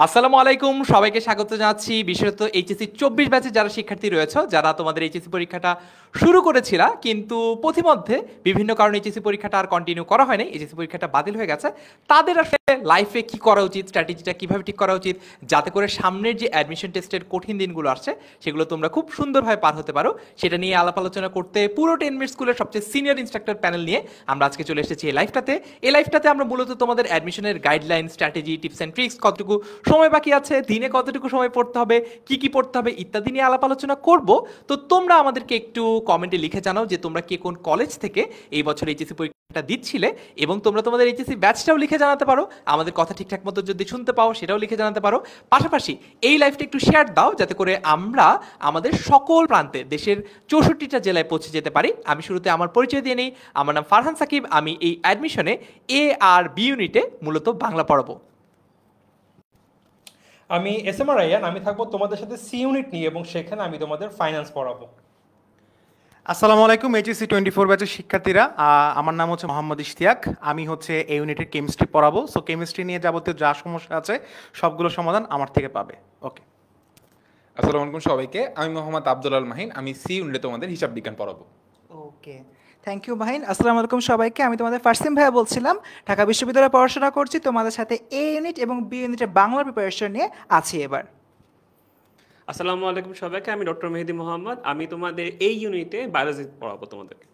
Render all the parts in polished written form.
আসসালামু আলাইকুম, সবাইকে স্বাগত জানাচ্ছি। বিশেষত এইচএসসি 24 ব্যাচে যারা শিক্ষার্থী রয়েছে, যারা তোমাদের এইচএসসি পরীক্ষাটা শুরু করেছিল কিন্তু পথিমধ্যে বিভিন্ন কারণে এইচএসসি পরীক্ষাটা আর কন্টিনিউ করা হয়নি, এইচএসসি পরীক্ষাটা বাতিল হয়ে গেছে, তাদের আসলে লাইফে কি করা উচিত, স্ট্র্যাটেজিটা কিভাবে ঠিক করা উচিত, যাতে করে সামনের যে অ্যাডমিশন টেস্টের কঠিন দিনগুলো আসছে সেগুলো তোমরা খুব সুন্দরভাবে পার হতে পারো, সেটা নিয়ে আলাপ আলোচনা করতে পুরো 10 মিনিট স্কুলের সবচেয়ে সিনিয়র ইনস্ট্রাক্টর প্যানেল নিয়ে আমরা আজকে চলে এসেছি এই লাইফটাতে। এই লাইফটাতে আমরা মূলত তোমাদের অ্যাডমিশনের guideline, strategy, tips and tricks, কতটুকু সময় বাকি আছে, দিনে কতটুকু সময় পড়তে হবে, কি কি পড়তে হবে ইত্যাদি নিয়ে আলাপ আলোচনা করব। তো তোমরা আমাদেরকে একটু কমেন্টে লিখে জানাও যে তোমরা কে কোন কলেজ থেকে এই বছর এইচএসসি পরীক্ষাটা দিচ্ছিলে, এবং তোমরা তোমাদের এইচএসসি ব্যাচটাও লিখে জানাতে পারো, আমাদের কথা ঠিকঠাক মতো যদি শুনতে পাও সেটাও লিখে জানাতে পারো। পাশাপাশি এই লাইফটা একটু শেয়ার দাও যাতে করে আমরা আমাদের সকল প্রান্তে দেশের 64টা জেলায় পৌঁছে যেতে পারি। আমি শুরুতে আমার পরিচয় দিয়ে নিই। আমার নাম ফারহান সাকিব, আমি এই অ্যাডমিশনে এ আর বি ইউনিটে মূলত বাংলা পড়াবো। আমি এস এম আর রায়ান, আমি থাকবো তোমাদের সাথে সি ইউনিট নিয়ে এবং সেখানে আমি তোমাদের ফাইন্যান্স পড়াবো। আসসালামু আলাইকুম এইচএসসি 24 ব্যাচের শিক্ষার্থীরা, আমার নাম হচ্ছে মোহাম্মদ ইশতিয়াক। আমি হচ্ছে এই ইউনিটের কেমিস্ট্রি পড়াবো। সো কেমিস্ট্রি নিয়ে যাবতীয় যা সমস্যা আছে সবগুলো সমাধান আমার থেকে পাবে। ওকে। আসসালামু আলাইকুম সবাইকে, আমি মোহাম্মদ আব্দুল আল মাহিন, আমি সি ইউনিটে তোমাদের হিসাব বিজ্ঞান পড়াবো। ওকে, থ্যাংক ইউ মাহিন। আসসালামু আলাইকুম সবাইকে, আমি তোমাদের ফারসিম ভাইয়া বলছিলাম, ঢাকা বিশ্ববিদ্যালয়ে পড়াশোনা করছি, তোমাদের সাথে এ ইউনিট এবং বি ইউনিটের বাংলা প্রিপারেশন নিয়ে আছি এবার। আসসালামু আলাইকুম সবাইকে, আমি ডক্টর মেহেদি মোহাম্মদ, আমি তোমাদের এই ইউনিটে বায়োলজি পড়াবো তোমাদেরকে।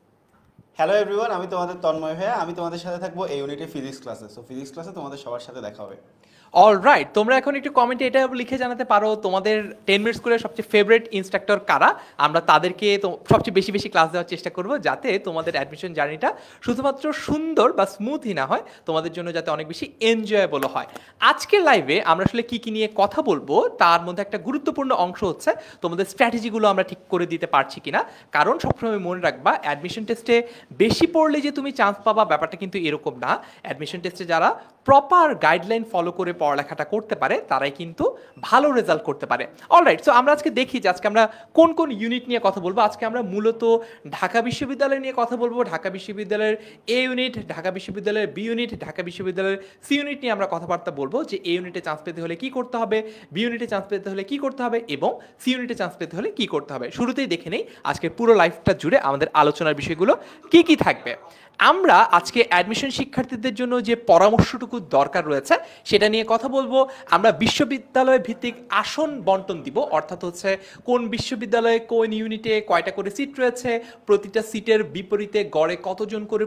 হ্যালো এভরিওয়ান, আমি তোমাদের তন্ময় ভাইয়া, আমি তোমাদের সাথে থাকবো এই ইউনিটে ফিজিক্স ক্লাসে। সো ফিজিক্স ক্লাসে তোমাদের সবার সাথে দেখা হবে। অলরাইট, তোমরা এখন একটু কমেন্টে এটা লিখে জানাতে পারো তোমাদের 10 মিনিট স্কুলের সবচেয়ে ফেভারিট ইনস্ট্রাক্টর কারা। আমরা তাদেরকে সবচেয়ে বেশি বেশি ক্লাস দেওয়ার চেষ্টা করব, যাতে তোমাদের অ্যাডমিশন জার্নিটা শুধুমাত্র সুন্দর বা স্মুথই না হয়, তোমাদের জন্য যাতে অনেক বেশি এনজয়েবল হয়। আজকের লাইভে আমরা আসলে কি কি নিয়ে কথা বলবো তার মধ্যে একটা গুরুত্বপূর্ণ অংশ হচ্ছে তোমাদের স্ট্র্যাটেজিগুলো আমরা ঠিক করে দিতে পারছি কিনা। কারণ সবসময় মনে রাখবা, অ্যাডমিশন টেস্টে বেশি পড়লে যে তুমি চান্স পাবা ব্যাপারটা কিন্তু এরকম না। অ্যাডমিশন টেস্টে যারা প্রপার গাইডলাইন ফলো করে পড়ালেখাটা করতে পারে তারাই কিন্তু ভালো রেজাল্ট করতে পারে। অলরাইট, সো আমরা আজকে দেখি যে আজকে আমরা কোন কোন ইউনিট নিয়ে কথা বলবো। আজকে আমরা মূলত ঢাকা বিশ্ববিদ্যালয় নিয়ে কথা বলবো। ঢাকা বিশ্ববিদ্যালয়ের এ ইউনিট, ঢাকা বিশ্ববিদ্যালয়ের বি ইউনিট, ঢাকা বিশ্ববিদ্যালয়ের সি ইউনিট নিয়ে আমরা কথাবার্তা বলবো যে এ ইউনিটে চান্স পেতে হলে কি করতে হবে, বি ইউনিটে চান্স পেতে হলে কি করতে হবে, এবং সি ইউনিটে চান্স পেতে হলে কি করতে হবে। শুরুতেই দেখে নেই আজকে পুরো লাইফটা জুড়ে আমাদের আলোচনার বিষয়গুলো কি কি থাকবে। আমরা আজকে অ্যাডমিশন শিক্ষার্থীদের জন্য যে পরামর্শটুকু দরকার রয়েছে সেটা নিয়ে কথা বলবো। আমরা বিশ্ববিদ্যালয় ভিত্তিক আসন বন্টন দিব, অর্থাৎ হচ্ছে কোন বিশ্ববিদ্যালয়ে কোন ইউনিটে কয়টা করে সিট রয়েছে, প্রতিটা সিটের বিপরীতে গড়ে কতজন করে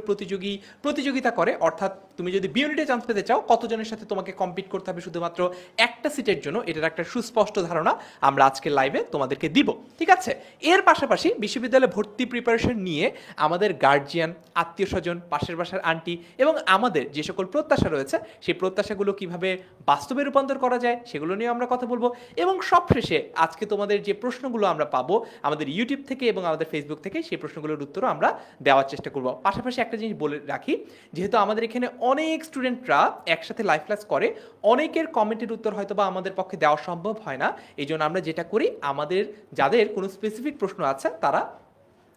প্রতিযোগিতা করে, অর্থাৎ তুমি যদি বি ইউনিটে চান্স পেতে চাও কতজনের সাথে তোমাকে কম্পিট করতে হবে শুধুমাত্র একটা সিটের জন্য, এটার একটা সুস্পষ্ট ধারণা আমরা আজকে লাইভে তোমাদেরকে দিব। ঠিক আছে, এর পাশাপাশি বিশ্ববিদ্যালয়ে ভর্তি প্রিপারেশন নিয়ে আমাদের গার্জিয়ান, আত্মীয় স্বজন, পাশের বাসার আন্টি এবং আমাদের যে সকল প্রত্যাশা রয়েছে সেই প্রত্যাশাগুলো কিভাবে বাস্তবে রূপান্তর করা যায় সেগুলো নিয়ে আমরা কথা বলবো। এবং সবশেষে আজকে তোমাদের যে প্রশ্নগুলো আমরা পাবো আমাদের ইউটিউব থেকে এবং আমাদের ফেসবুক থেকে, সেই প্রশ্নগুলোর উত্তরও আমরা দেওয়ার চেষ্টা করব। পাশাপাশি একটা জিনিস বলে রাখি, যেহেতু আমাদের এখানে অনেক স্টুডেন্টরা একসাথে লাইভ ক্লাস করে, অনেকের কমেন্টের উত্তর হয়তো বা আমাদের পক্ষে দেওয়া সম্ভব হয় না। এই জন্য আমরা যেটা করি, আমাদের যাদের কোনো স্পেসিফিক প্রশ্ন আছে তারা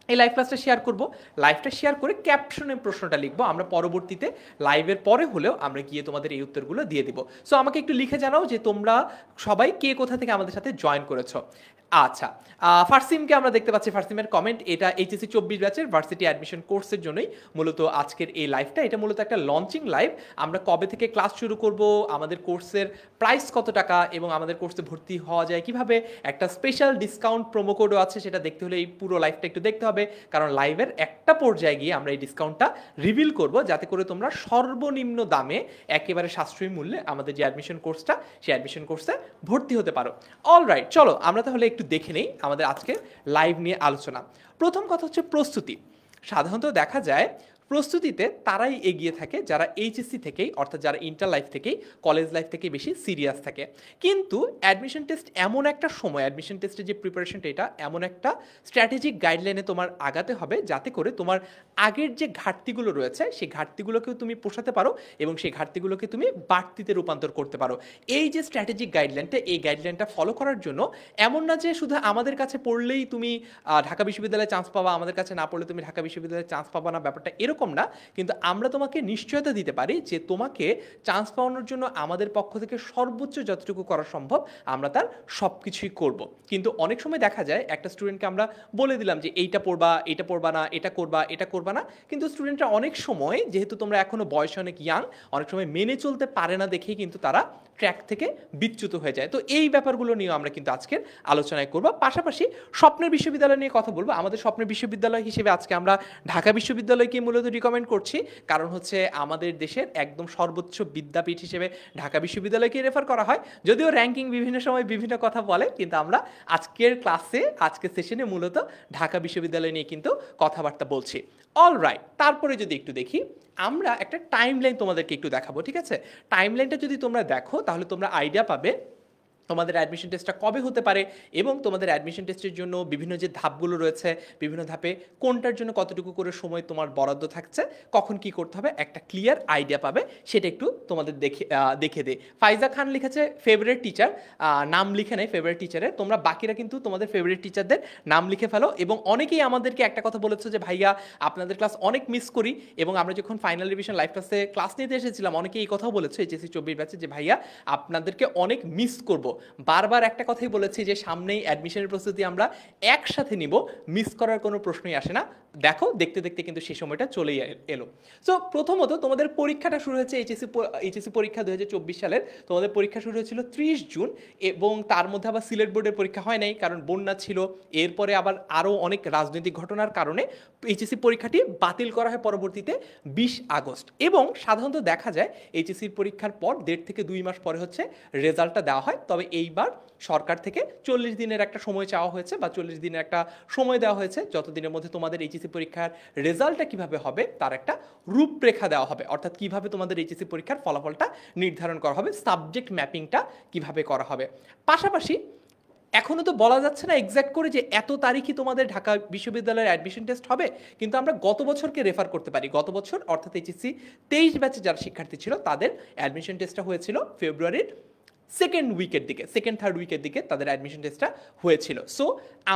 এই লাইভ ক্লাসটা শেয়ার করব, লাইভটা শেয়ার করে ক্যাপশনে প্রশ্নটা লিখবো, আমরা পরবর্তীতে লাইভের পরে হলেও আমরা গিয়ে তোমাদের এই উত্তরগুলো দিয়ে দিব। সো আমাকে একটু লিখে জানাও যে তোমরা সবাই কে কোথা থেকে আমাদের সাথে জয়েন করেছো। আচ্ছা, ফারসিমকে আমরা দেখতে পাচ্ছি, ফারসিমের কমেন্ট, এটা এইচএসসি 24 ব্যাচের ভার্সিটি অ্যাডমিশন কোর্সের জন্যই মূলত আজকের এই লাইভটা। এটা মূলত একটা লঞ্চিং লাইভ। আমরা কবে থেকে ক্লাস শুরু করব, আমাদের কোর্সের প্রাইস কত টাকা এবং আমাদের কোর্সে ভর্তি হওয়া যায় কিভাবে, একটা স্পেশাল ডিসকাউন্ট প্রোমো কোডও আছে, সেটা দেখতে হলে এই পুরো লাইভটা একটু দেখতে হবে। কারণ লাইভের একটা পর্যায়ে গিয়ে আমরা এই ডিসকাউন্টটা রিভিল করব, যাতে করে তোমরা সর্বনিম্ন দামে একেবারে সাশ্রয়ী মূল্যে আমাদের যে অ্যাডমিশন কোর্সটা সেই অ্যাডমিশন কোর্সে ভর্তি হতে পারো। অলরাইট, চলো আমরা তাহলে একটু দেখে নেই আমাদের আজকে লাইভ নিয়ে আলোচনা। প্রথম কথা হচ্ছে প্রস্তুতি। সাধারণত দেখা যায় প্রস্তুতিতে তারাই এগিয়ে থাকে যারা এইচএসসি থেকেই, অর্থাৎ যারা ইন্টার লাইফ থেকেই, কলেজ লাইফ থেকেই বেশি সিরিয়াস থাকে। কিন্তু অ্যাডমিশন টেস্ট এমন একটা সময়, অ্যাডমিশন টেস্টের যে প্রিপারেশনটা, এটা এমন একটা স্ট্র্যাটেজিক গাইডলাইনে তোমার আগাতে হবে যাতে করে তোমার আগের যে ঘাটতিগুলো রয়েছে সেই ঘাটতিগুলোকেও তুমি পোষাতে পারো এবং সেই ঘাটতিগুলোকে তুমি বাড়তিতে রূপান্তর করতে পারো। এই যে স্ট্র্যাটেজিক গাইডলাইনটা, এই গাইডলাইনটা ফলো করার জন্য এমন না যে শুধু আমাদের কাছে পড়লেই তুমি ঢাকা বিশ্ববিদ্যালয়ে চান্স পাবা, আমাদের কাছে না পড়লে তুমি ঢাকা বিশ্ববিদ্যালয়ে চান্স পাবা না, ব্যাপারটা এরকম এরকম না, কিন্তু আমরা তোমাকে নিশ্চয়তা দিতে পারি যে তোমাকে চান্স পাওয়ানোর জন্য আমাদের পক্ষ থেকে সর্বোচ্চ যতটুকু করা সম্ভব আমরা তার সব কিছুই করবো। কিন্তু অনেক সময় দেখা যায় একটা স্টুডেন্টকে আমরা বলে দিলাম যে এইটা পড়বা না, এটা করবা না, কিন্তু স্টুডেন্টরা অনেক সময়, যেহেতু তোমরা এখনো বয়সে অনেক ইয়াং, অনেক সময় মেনে চলতে পারে না দেখেই কিন্তু তারা ট্র্যাক থেকে বিচ্যুত হয়ে যায়। তো এই ব্যাপারগুলো নিয়েও আমরা কিন্তু আজকের আলোচনায় করব। পাশাপাশি স্বপ্নের বিশ্ববিদ্যালয় নিয়ে কথা বলবো। আমাদের স্বপ্নের বিশ্ববিদ্যালয় হিসেবে আজকে আমরা ঢাকা বিশ্ববিদ্যালয়কে মূলত রিকমেন্ড করছি, কারণ হচ্ছে আমাদের দেশের একদম সর্বোচ্চ বিদ্যাপীঠ হিসেবে ঢাকা বিশ্ববিদ্যালয়কে রেফার করা হয়। যদিও র্যাঙ্কিং বিভিন্ন সময় বিভিন্ন কথা বলে, কিন্তু আমরা আজকের ক্লাসে, আজকের সেশনে মূলত ঢাকা বিশ্ববিদ্যালয় নিয়ে কিন্তু কথাবার্তা বলছি। অলরাইট, তারপরে যদি একটু দেখি, আমরা একটা টাইমলাইন তোমাদেরকে একটু দেখাবো, ঠিক আছে? টাইমলাইনটা যদি তোমরা দেখো তাহলে তোমরা আইডিয়া পাবে তোমাদের অ্যাডমিশন টেস্টটা কবে হতে পারে এবং তোমাদের অ্যাডমিশন টেস্টের জন্য বিভিন্ন যে ধাপগুলো রয়েছে, বিভিন্ন ধাপে কোনটার জন্য কতটুকু করে সময় তোমার বরাদ্দ থাকছে, কখন কি করতে হবে, একটা ক্লিয়ার আইডিয়া পাবে। সেটা একটু তোমাদের দেখে দে। ফাইজা খান লিখেছে ফেভারিট টিচার, নাম লিখে নেয় ফেভারিট টিচারের। তোমরা বাকিরা কিন্তু তোমাদের ফেভারিট টিচারদের নাম লিখে ফেলো। এবং অনেকেই আমাদেরকে একটা কথা বলেছো যে ভাইয়া আপনাদের ক্লাস অনেক মিস করি, এবং আমরা যখন ফাইনাল রিভিশন লাইভ ক্লাসে ক্লাস নিতে এসেছিলাম অনেকে এই কথাও বলেছো এইচএসসি 24 ব্যাচে যে ভাইয়া আপনাদেরকে অনেক মিস করব। বারবার একটা কথাই বলেছি যে সামনেই অ্যাডমিশনের প্রস্তুতি আমরা একসাথে নিব, মিস করার কোনো প্রশ্নই আসে না। দেখো দেখতে দেখতে কিন্তু সেই সময়টা চলেই এলো। সো প্রথমত তোমাদের পরীক্ষাটা শুরু হয়েছে এইচএসসি পরীক্ষা 2024 সালের। তোমাদের পরীক্ষা শুরু হয়েছিল 30 জুন, এবং তার মধ্যে আবার সিলেট বোর্ডের পরীক্ষা হয় নাই, কারণ বন্যা ছিল। এরপরে আবার আরও অনেক রাজনৈতিক ঘটনার কারণে এইচএসসি পরীক্ষাটি বাতিল করা হয় পরবর্তীতে 20 আগস্ট। এবং সাধারণত দেখা যায় এইচএসসির পরীক্ষার পর 1.5 থেকে 2 মাস পরে হচ্ছে রেজাল্টটা দেওয়া হয়। তবে এইবার সরকার থেকে 40 দিনের একটা সময় চাওয়া হয়েছে, বা 40 দিনের একটা সময় দেওয়া হয়েছে, যতদিনের মধ্যে তোমাদের এইচএসসি পরীক্ষার রেজাল্টটা কিভাবে হবে তার একটা রূপরেখা দেওয়া হবে। অর্থাৎ কিভাবে তোমাদের এইচএসসি পরীক্ষার ফলাফলটা নির্ধারণ করা হবে, সাবজেক্ট ম্যাপিংটা কিভাবে করা হবে। পাশাপাশি এখনো তো বলা যাচ্ছে না এক্স্যাক্ট করে যে এত তারিখই তোমাদের ঢাকা বিশ্ববিদ্যালয়ের অ্যাডমিশন টেস্ট হবে, কিন্তু আমরা গত বছরকে রেফার করতে পারি। গত বছর অর্থাৎ এইচএসসি 23 ব্যাচে যারা শিক্ষার্থী ছিল তাদের অ্যাডমিশন টেস্টটা হয়েছিল ফেব্রুয়ারির সেকেন্ড থার্ড উইকের দিকে তাদের অ্যাডমিশন টেস্টটা হয়েছিল। সো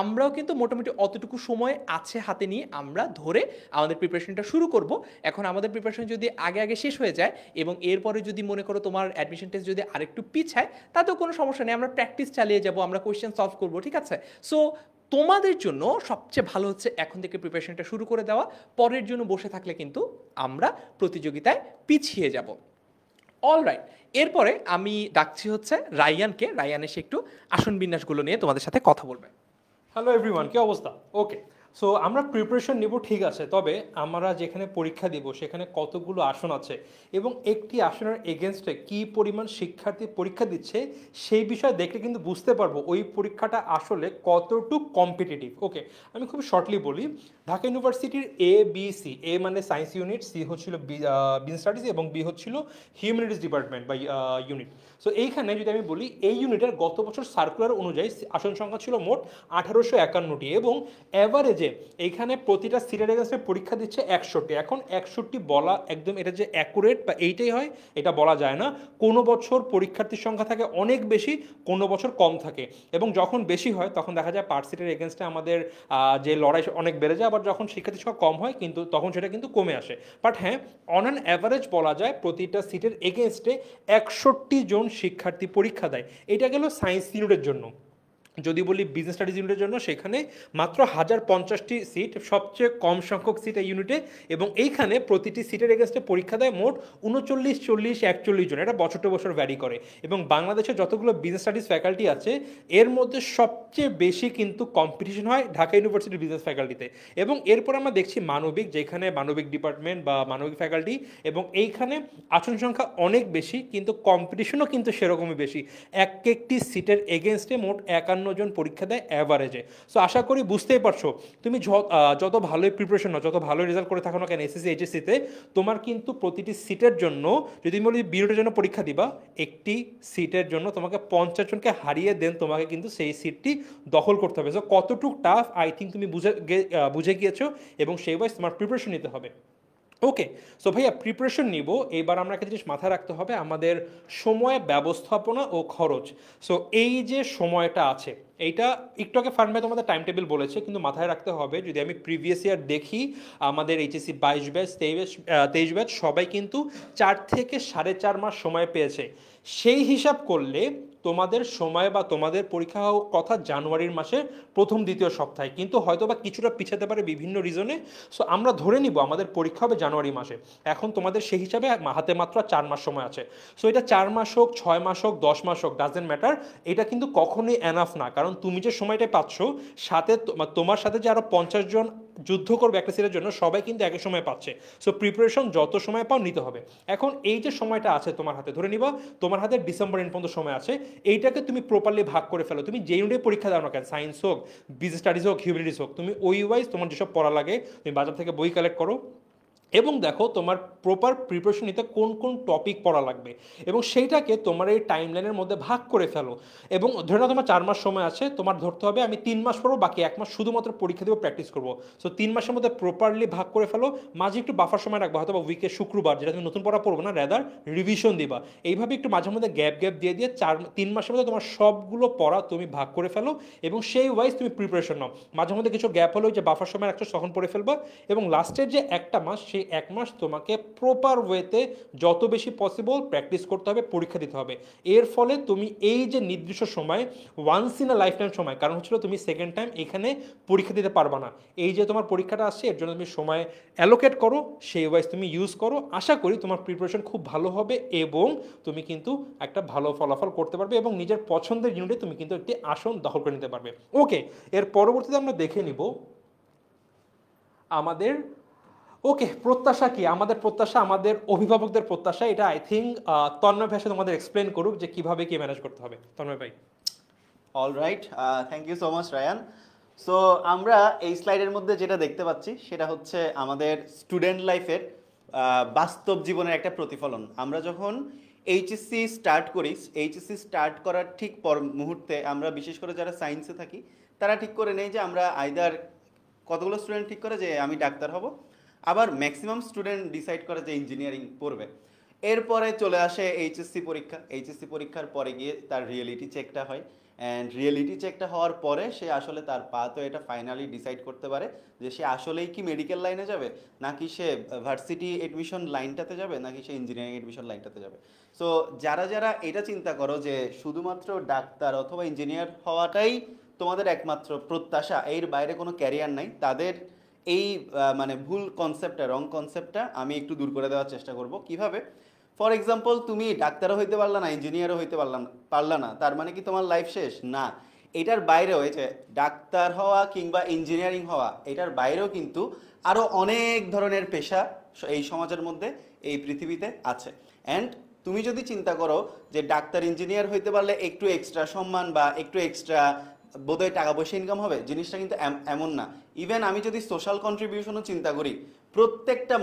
আমরাও কিন্তু মোটামুটি অতটুকু সময় আছে হাতে নিয়ে আমরা ধরে আমাদের প্রিপারেশনটা শুরু করব। এখন আমাদের প্রিপারেশন যদি আগে শেষ হয়ে যায় এবং এরপরে যদি মনে করো তোমার অ্যাডমিশন টেস্ট যদি আরেকটু পিছায়, তাতেও কোনো সমস্যা নেই, আমরা প্র্যাকটিস চালিয়ে যাব, আমরা কোয়েশ্চেন সলভ করবো, ঠিক আছে? সো তোমাদের জন্য সবচেয়ে ভালো হচ্ছে এখন থেকে প্রিপারেশনটা শুরু করে দেওয়া। পরের জন্য বসে থাকলে কিন্তু আমরা প্রতিযোগিতায় পিছিয়ে যাব। অলরাইট, এরপরে আমি ডাকছি হচ্ছে রায়ানকে। রায়ান এসে একটু আসন বিন্যাসগুলো নিয়ে তোমাদের সাথে কথা বলবে। হ্যালো এভরিওয়ান, কি অবস্থা? ওকে, সো আমরা প্রিপারেশন নিব, ঠিক আছে, তবে আমরা যেখানে পরীক্ষা দিব সেখানে কতগুলো আসন আছে এবং একটি আসনের এগেনস্টে কি পরিমাণ শিক্ষার্থী পরীক্ষা দিচ্ছে সেই বিষয়ে দেখলে কিন্তু বুঝতে পারবো ওই পরীক্ষাটা আসলে কতটুকু কম্পিটিটিভ। ওকে, আমি খুব শর্টলি বলি, ঢাকা ইউনিভার্সিটির ABC, এ মানে সায়েন্স ইউনিট, সি হচ্ছিল বিজনেস স্টাডিজ এবং বি হচ্ছিল হিউম্যানিটিস ডিপার্টমেন্ট বা ইউনিট। সো এইখানে যদি আমি বলি এই ইউনিটের গত বছর সার্কুলার অনুযায়ী আসন সংখ্যা ছিল মোট 1851টি, এবং অ্যাভারেজে এইখানে প্রতিটা সিটের এগেন্সটে পরীক্ষা দিচ্ছে 61। এখন 61 বলা একদম এটা যে অ্যাকুরেট বা এইটাই হয় এটা বলা যায় না। কোনো বছর পরীক্ষার্থীর সংখ্যা থাকে অনেক বেশি, কোনো বছর কম থাকে, এবং যখন বেশি হয় তখন দেখা যায় পার সিটের এগেন্সটে আমাদের যে লড়াই অনেক বেড়ে যায়। আবার যখন শিক্ষার্থীর সংখ্যা কম হয় কিন্তু তখন সেটা কিন্তু কমে আসে। বাট হ্যাঁ, অন অ্যান অ্যাভারেজ বলা যায় প্রতিটা সিটের এগেন্সটে 61 জন শিক্ষার্থী পরীক্ষা দেয়। এটা গেল সায়েন্স ইউনিটের জন্য। যদি বলি বিজনেস স্টাডিজ ইউনিটের জন্য, সেখানে মাত্র 1050টি সিট, সবচেয়ে কম সংখ্যক সিট এই ইউনিটে, এবং এইখানে প্রতিটি সিটের এগেন্সটে পরীক্ষা দেয় মোট 39, 40, 41 জন। এটা বছর টু বছর ভ্যারি করে। এবং বাংলাদেশে যতগুলো বিজনেস স্টাডিজ ফ্যাকাল্টি আছে এর মধ্যে সবচেয়ে বেশি কিন্তু কম্পিটিশন হয় ঢাকা ইউনিভার্সিটির বিজনেস ফ্যাকাল্টিতে। এবং এরপর আমরা দেখছি মানবিক, যেখানে মানবিক ডিপার্টমেন্ট বা মানবিক ফ্যাকাল্টি, এবং এইখানে আসন সংখ্যা অনেক বেশি কিন্তু কম্পিটিশনও কিন্তু সেরকমই বেশি। একটি সিটের এগেনস্টে মোট 51 জন পরীক্ষা দেয় অ্যাভারেজে। সো আশা করি বুঝতেই পারছো তুমি যত ভালোই প্রিপারেশন নাও, যত ভালো রেজাল্ট করে থাকো না কেন এসএসসি এইচএসসিতে, তোমার কিন্তু প্রতিটি সিটের জন্য, যদি বলি বিরোধের জন্য পরীক্ষা দিবা, একটি সিটের জন্য তোমাকে 50 জনকে হারিয়ে দেন তোমাকে কিন্তু সেই সিটটি দখল করতে হবে। সো কতটুকু টাফ আই থিঙ্ক তুমি বুঝে গিয়েছো, এবং সেই ওয়াইজ তোমার প্রিপারেশন নিতে হবে। ওকে, সো ভাইয়া প্রিপারেশন নিব, এবার আমরা একটা জিনিস মাথায় রাখতে হবে, আমাদের সময় ব্যবস্থাপনা ও খরচ। সো এই যে সময়টা আছে, এইটা একটু আগে ফার্মে তোমাদের টাইম টেবিল বলেছে, কিন্তু মাথায় রাখতে হবে যদি আমি প্রিভিয়াস ইয়ার দেখি আমাদের এইচএসসি 22 ব্যাচ 23 ব্যাচ সবাই কিন্তু 4 থেকে 4.5 মাস সময় পেয়েছে। সেই হিসাব করলে তোমাদের সময় বা তোমাদের পরীক্ষা হওয়ার কথা জানুয়ারির মাসে প্রথম দ্বিতীয় সপ্তাহে, কিন্তু হয়তো বা কিছুটা পিছাতে পারে বিভিন্ন রিজনে। সো আমরা ধরে নিব আমাদের পরীক্ষা হবে জানুয়ারি মাসে। এখন তোমাদের সেই হিসাবে হাতে মাত্র 4 মাস সময় আছে। সো এটা 4 মাস হোক, 6 মাস হোক, 10 মাস হোক, ডাজেন্ট ম্যাটার, এটা কিন্তু কখনোই এনাফ না। কারণ তুমি যে সময়টা পাচ্ছ, সাথে তোমার সাথে যে আরো 50 জন যুদ্ধ করবে একটা সিটের জন্য, সবাই কিন্তু একই সময় পাচ্ছে। সো প্রিপারেশন যত সময় পাও নিতে হবে। এখন এই যে সময়টা আছে তোমার হাতে, ধরে নিবা তোমার হাতে ডিসেম্বর এন্ড পর্যন্ত সময় আছে, এইটাকে তুমি প্রপারলি ভাগ করে ফেলো। তুমি যে ইউনিটে পরীক্ষা দাও না কেন, সায়েন্স হোক, বিজনেস স্টাডিজ হোক, হিউম্যানিটিস হোক, তুমি ওই ওয়াইজ তোমার যেসব পড়া লাগে তুমি বাজার থেকে বই কালেক্ট করো এবং দেখো তোমার প্রপার প্রিপারেশন নিতে কোন কোন টপিক পড়া লাগবে এবং সেইটাকে তোমার এই টাইম লাইনের মধ্যে ভাগ করে ফেলো। এবং ধরে নাও তোমার 4 মাস সময় আছে, তোমার ধরতে হবে আমি 3 মাস পড়বো, বাকি 1 মাস শুধুমাত্র পরীক্ষা দেবো, প্র্যাকটিস করবো। সো 3 মাসের মধ্যে প্রপারলি ভাগ করে ফেলো, মাঝে একটু বাফার সময় রাখবো, হয়তো বা উইকে শুক্রবার, যেটা তুমি নতুন পড়া পড়বো না, রেদার রিভিশন দিবা। এইভাবে একটু মাঝে মধ্যে গ্যাপ দিয়ে 3 মাসের মধ্যে তোমার সবগুলো পড়া তুমি ভাগ করে ফেলো এবং সেই ওয়াইজ তুমি প্রিপারেশন নাও। মাঝে মধ্যে কিছু গ্যাপ হলো, যে বাফার সময় রাখছো তখন পড়ে ফেলবা, এবং লাস্টের যে একটা মাস, সেই 1 মাস তোমাকে প্রপার ওয়েতে যত বেশি পসিবল প্র্যাকটিস করতে হবে, পরীক্ষা দিতে হবে। এর ফলে তুমি এই যে নির্দিষ্ট সময়, once in a life time সময়, কারণ হচ্ছিল তুমি সেকেন্ড টাইম এখানে পরীক্ষা দিতে পারবা না, এই যে তোমার পরীক্ষাটা আসছে এর জন্য তুমি সময় অ্যালোকেট করো, সেই ওয়াইজ তুমি ইউজ করো। আশা করি তোমার প্রিপারেশন খুব ভালো হবে এবং তুমি কিন্তু একটা ভালো ফলাফল করতে পারবে এবং নিজের পছন্দের ইউনিটে তুমি কিন্তু একটি আসন দখল করে নিতে পারবে। ওকে, এর পরবর্তীতে আমরা দেখে নিব আমাদের ওকে প্রত্যাশা কি। আমাদের প্রত্যাশা, আমাদের অভিভাবকদের প্রত্যাশা, এটা আই থিঙ্ক তন্ময় ভাই তোমাদের এক্সপ্লেন করুক যে কিভাবে কি ম্যানেজ করতে হবে। তন্ময় ভাই। Alright, thank you so much Ryan. So আমরা এই স্লাইডের মধ্যে যেটা দেখতে পাচ্ছি সেটা হচ্ছে আমাদের স্টুডেন্ট লাইফের বাস্তব জীবনের একটা প্রতিফলন। আমরা যখন এইচএসসি স্টার্ট করি, এইচএসসি স্টার্ট করার ঠিক পর মুহূর্তে আমরা বিশেষ করে যারা সায়েন্সে থাকি তারা ঠিক করে নেই যে আমরা আইদার, কতগুলো স্টুডেন্ট ঠিক করে যে আমি ডাক্তার হব, আবার ম্যাক্সিমাম স্টুডেন্ট ডিসাইড করে যে ইঞ্জিনিয়ারিং পড়বে। এরপরে চলে আসে এইচএসসি পরীক্ষা। এইচএসসি পরীক্ষার পরে গিয়ে তার রিয়েলিটি চেকটা হয়, অ্যান্ড রিয়েলিটি চেকটা হওয়ার পরে সে আসলে তার তো এটা ফাইনালি ডিসাইড করতে পারে যে সে আসলেই কি মেডিকেল লাইনে যাবে, নাকি সে ভার্সিটি এডমিশন লাইনটাতে যাবে, নাকি সে ইঞ্জিনিয়ারিং এডমিশন লাইনটাতে যাবে। সো যারা যারা এটা চিন্তা করো যে শুধুমাত্র ডাক্তার অথবা ইঞ্জিনিয়ার হওয়াটাই তোমাদের একমাত্র প্রত্যাশা, এর বাইরে কোনো ক্যারিয়ার নাই, তাদের এই মানে ভুল কনসেপ্টটা, রং কনসেপ্টটা আমি একটু দূর করে দেওয়ার চেষ্টা করব। কিভাবে? ফর এক্সাম্পল, তুমি ডাক্তারও হইতে পারলা না, ইঞ্জিনিয়ারও হইতে পারলা না, তার মানে কি তোমার লাইফ শেষ? না, এটার বাইরেও, এই যে ডাক্তার হওয়া কিংবা ইঞ্জিনিয়ারিং হওয়া, এটার বাইরেও কিন্তু আরও অনেক ধরনের পেশা এই সমাজের মধ্যে, এই পৃথিবীতে আছে। অ্যান্ড তুমি যদি চিন্তা করো যে ডাক্তার ইঞ্জিনিয়ার হইতে পারলে একটু এক্সট্রা সম্মান বা একটু এক্সট্রা বোধহয় টাকা পয়সা ইনকাম হবে, জিনিসটা কিন্তু এমন না। ইভেন আমি যদি সোশ্যাল কন্ট্রিবিউশনও চিন্তা করি, প্রত্যেকটা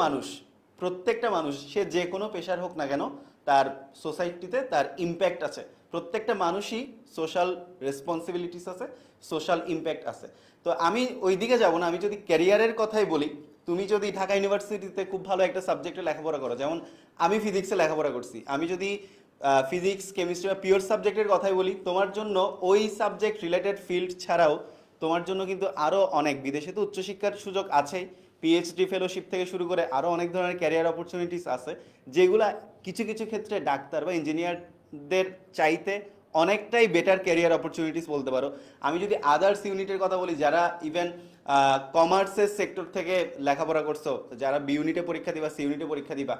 মানুষ সে যে কোনো পেশার হোক না কেন, তার সোসাইটিতে তার ইম্প্যাক্ট আছে। প্রত্যেকটা মানুষই সোশ্যাল রেসপন্সিবিলিটিস আছে, সোশ্যাল ইম্প্যাক্ট আছে। তো আমি ওই দিকে যাব না, আমি যদি ক্যারিয়ারের কথাই বলি, তুমি যদি ঢাকা ইউনিভার্সিটিতে খুব ভালো একটা সাবজেক্টে লেখাপড়া করো, যেমন আমি ফিজিক্সে লেখাপড়া করছি, আমি যদি ফিজিক্স, কেমিস্ট্রি বা পিওর সাবজেক্টের কথাই বলি, তোমার জন্য ওই সাবজেক্ট রিলেটেড ফিল্ড ছাড়াও তোমার জন্য কিন্তু আরও অনেক, বিদেশে তো উচ্চশিক্ষার সুযোগ আছেই, পিএইচডি ফেলোশিপ থেকে শুরু করে আরও অনেক ধরনের ক্যারিয়ার অপরচুনিটিস আছে, যেগুলা কিছু কিছু ক্ষেত্রে ডাক্তার বা ইঞ্জিনিয়ারদের চাইতে অনেকটাই বেটার ক্যারিয়ার অপরচুনিটিস বলতে পারো। আমি যদি আদার্স ইউনিটের কথা বলি, যারা ইভেন কমার্সের সেক্টর থেকে লেখাপড়া করছো, যারা বি ইউনিটে পরীক্ষা দিবা, সি ইউনিটে পরীক্ষা দিবা,